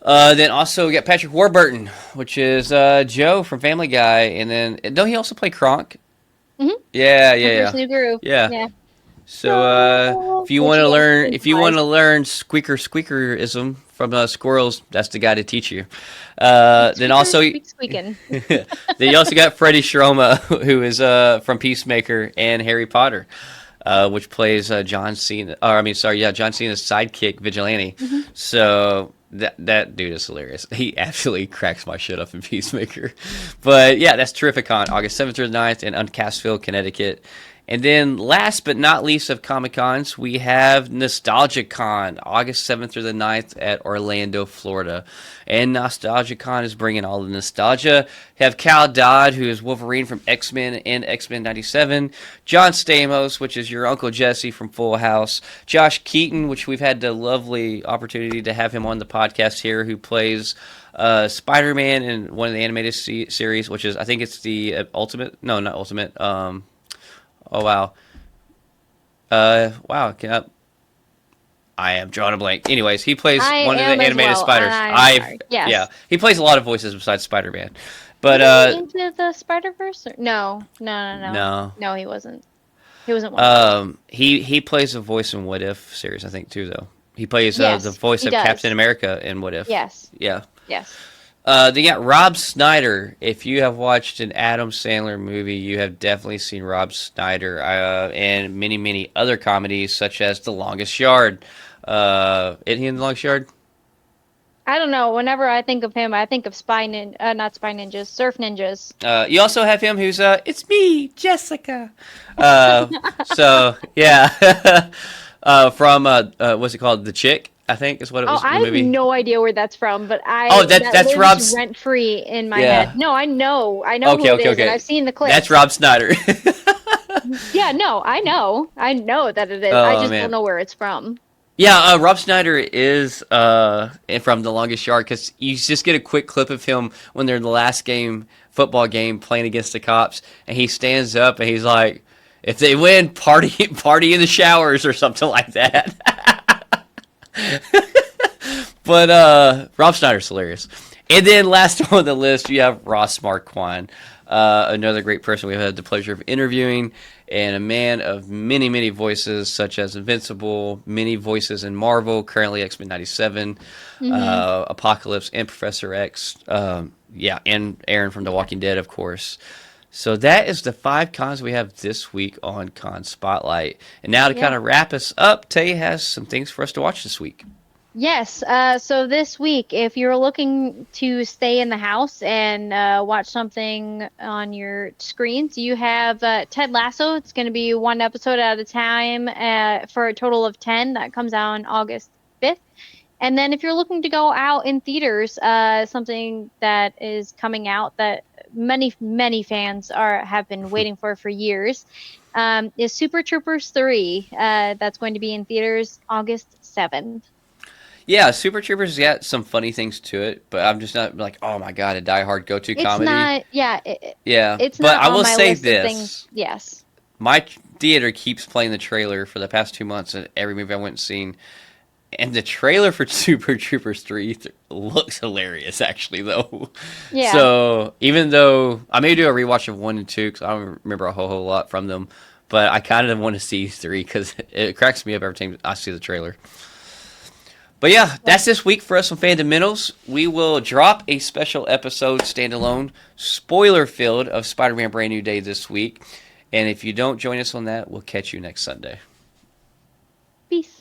Then also we got Patrick Warburton, which is Joe from Family Guy, and then don't he also play Kronk? Mm-hmm. Yeah. New Groove. Yeah. So if you want to learn squeakerism from squirrels, that's the guy to teach you. Then also squeaking. Then you also got Freddie Stroma, who is from Peacemaker and Harry Potter, which plays John Cena's sidekick Vigilante. Mm-hmm. So that dude is hilarious. He absolutely cracks my shit up in Peacemaker. But yeah, that's Terrificon, August 7th through the 9th in Uncastville, Connecticut. And then last but not least of Comic-Cons, we have NostalgiaCon, August 7th through the 9th at Orlando, Florida. And NostalgiaCon is bringing all the nostalgia. We have Cal Dodd, who is Wolverine from X-Men and X-Men 97. John Stamos, which is your Uncle Jesse from Full House. Josh Keaton, which we've had the lovely opportunity to have him on the podcast here, who plays Spider-Man in one of the animated series, which is, I think it's the Ultimate. No, not Ultimate. Oh, wow. Wow. I am drawing a blank. Anyways, he plays one of the animated spiders. Yes. Yeah. He plays a lot of voices besides Spider-Man. But into the Spider-Verse? No, he wasn't. He wasn't one of those. He plays a voice in What If series, I think, too, though. He plays the voice of Captain America in What If. Yes. Yeah. Yes. They got Rob Schneider. If you have watched an Adam Sandler movie, you have definitely seen Rob Schneider and many, many other comedies, such as The Longest Yard. Isn't he in The Longest Yard? I don't know. Whenever I think of him, I think of not Spy Ninjas, Surf Ninjas. You also have him who's, it's me, Jessica. So, yeah. From, what's it called? The Chick, I think is what it was. I have no idea where that's from, but that's Rob's rent free in my head. No, I know who it is, and I've seen the clip. That's Rob Schneider. Yeah, no, I know that it is. I just don't know where it's from. Yeah, Rob Schneider is from The Longest Yard, because you just get a quick clip of him when they're in the last football game, playing against the cops, and he stands up and he's like, "If they win, party in the showers," or something like that. But Rob Schneider's hilarious. And then last on the list, you have Ross Marquand, another great person we've had the pleasure of interviewing, and a man of many, many voices, such as Invincible, many voices in Marvel, currently X-Men 97, Apocalypse, and Professor X. And Aaron from The Walking Dead, of course. So that is the 5 cons we have this week on Con Spotlight. And now to kind of wrap us up, Tay has some things for us to watch this week. Yes. So this week, if you're looking to stay in the house and watch something on your screens, you have Ted Lasso. It's going to be 1 episode at a time for a total of 10. That comes out on August 5th. And then if you're looking to go out in theaters, something that is coming out that many fans have been waiting for years is Super Troopers 3. That's going to be in theaters August 7th. Yeah, Super Troopers got some funny things to it, but I'm just not like, oh my god, a die-hard go-to comedy. It's but not I will on my say list this. Of things. Yes. My theater keeps playing the trailer for the past 2 months of every movie I went and seen. And the trailer for Super Troopers 3 looks hilarious, actually, though. Yeah. So, even though I may do a rewatch of 1 and 2, because I don't remember a whole lot from them, but I kind of want to see 3, because it cracks me up every time I see the trailer. But yeah, that's this week for us on Fandomentals. We will drop a special episode, standalone, spoiler-filled of Spider-Man Brand New Day this week. And if you don't join us on that, we'll catch you next Sunday. Peace.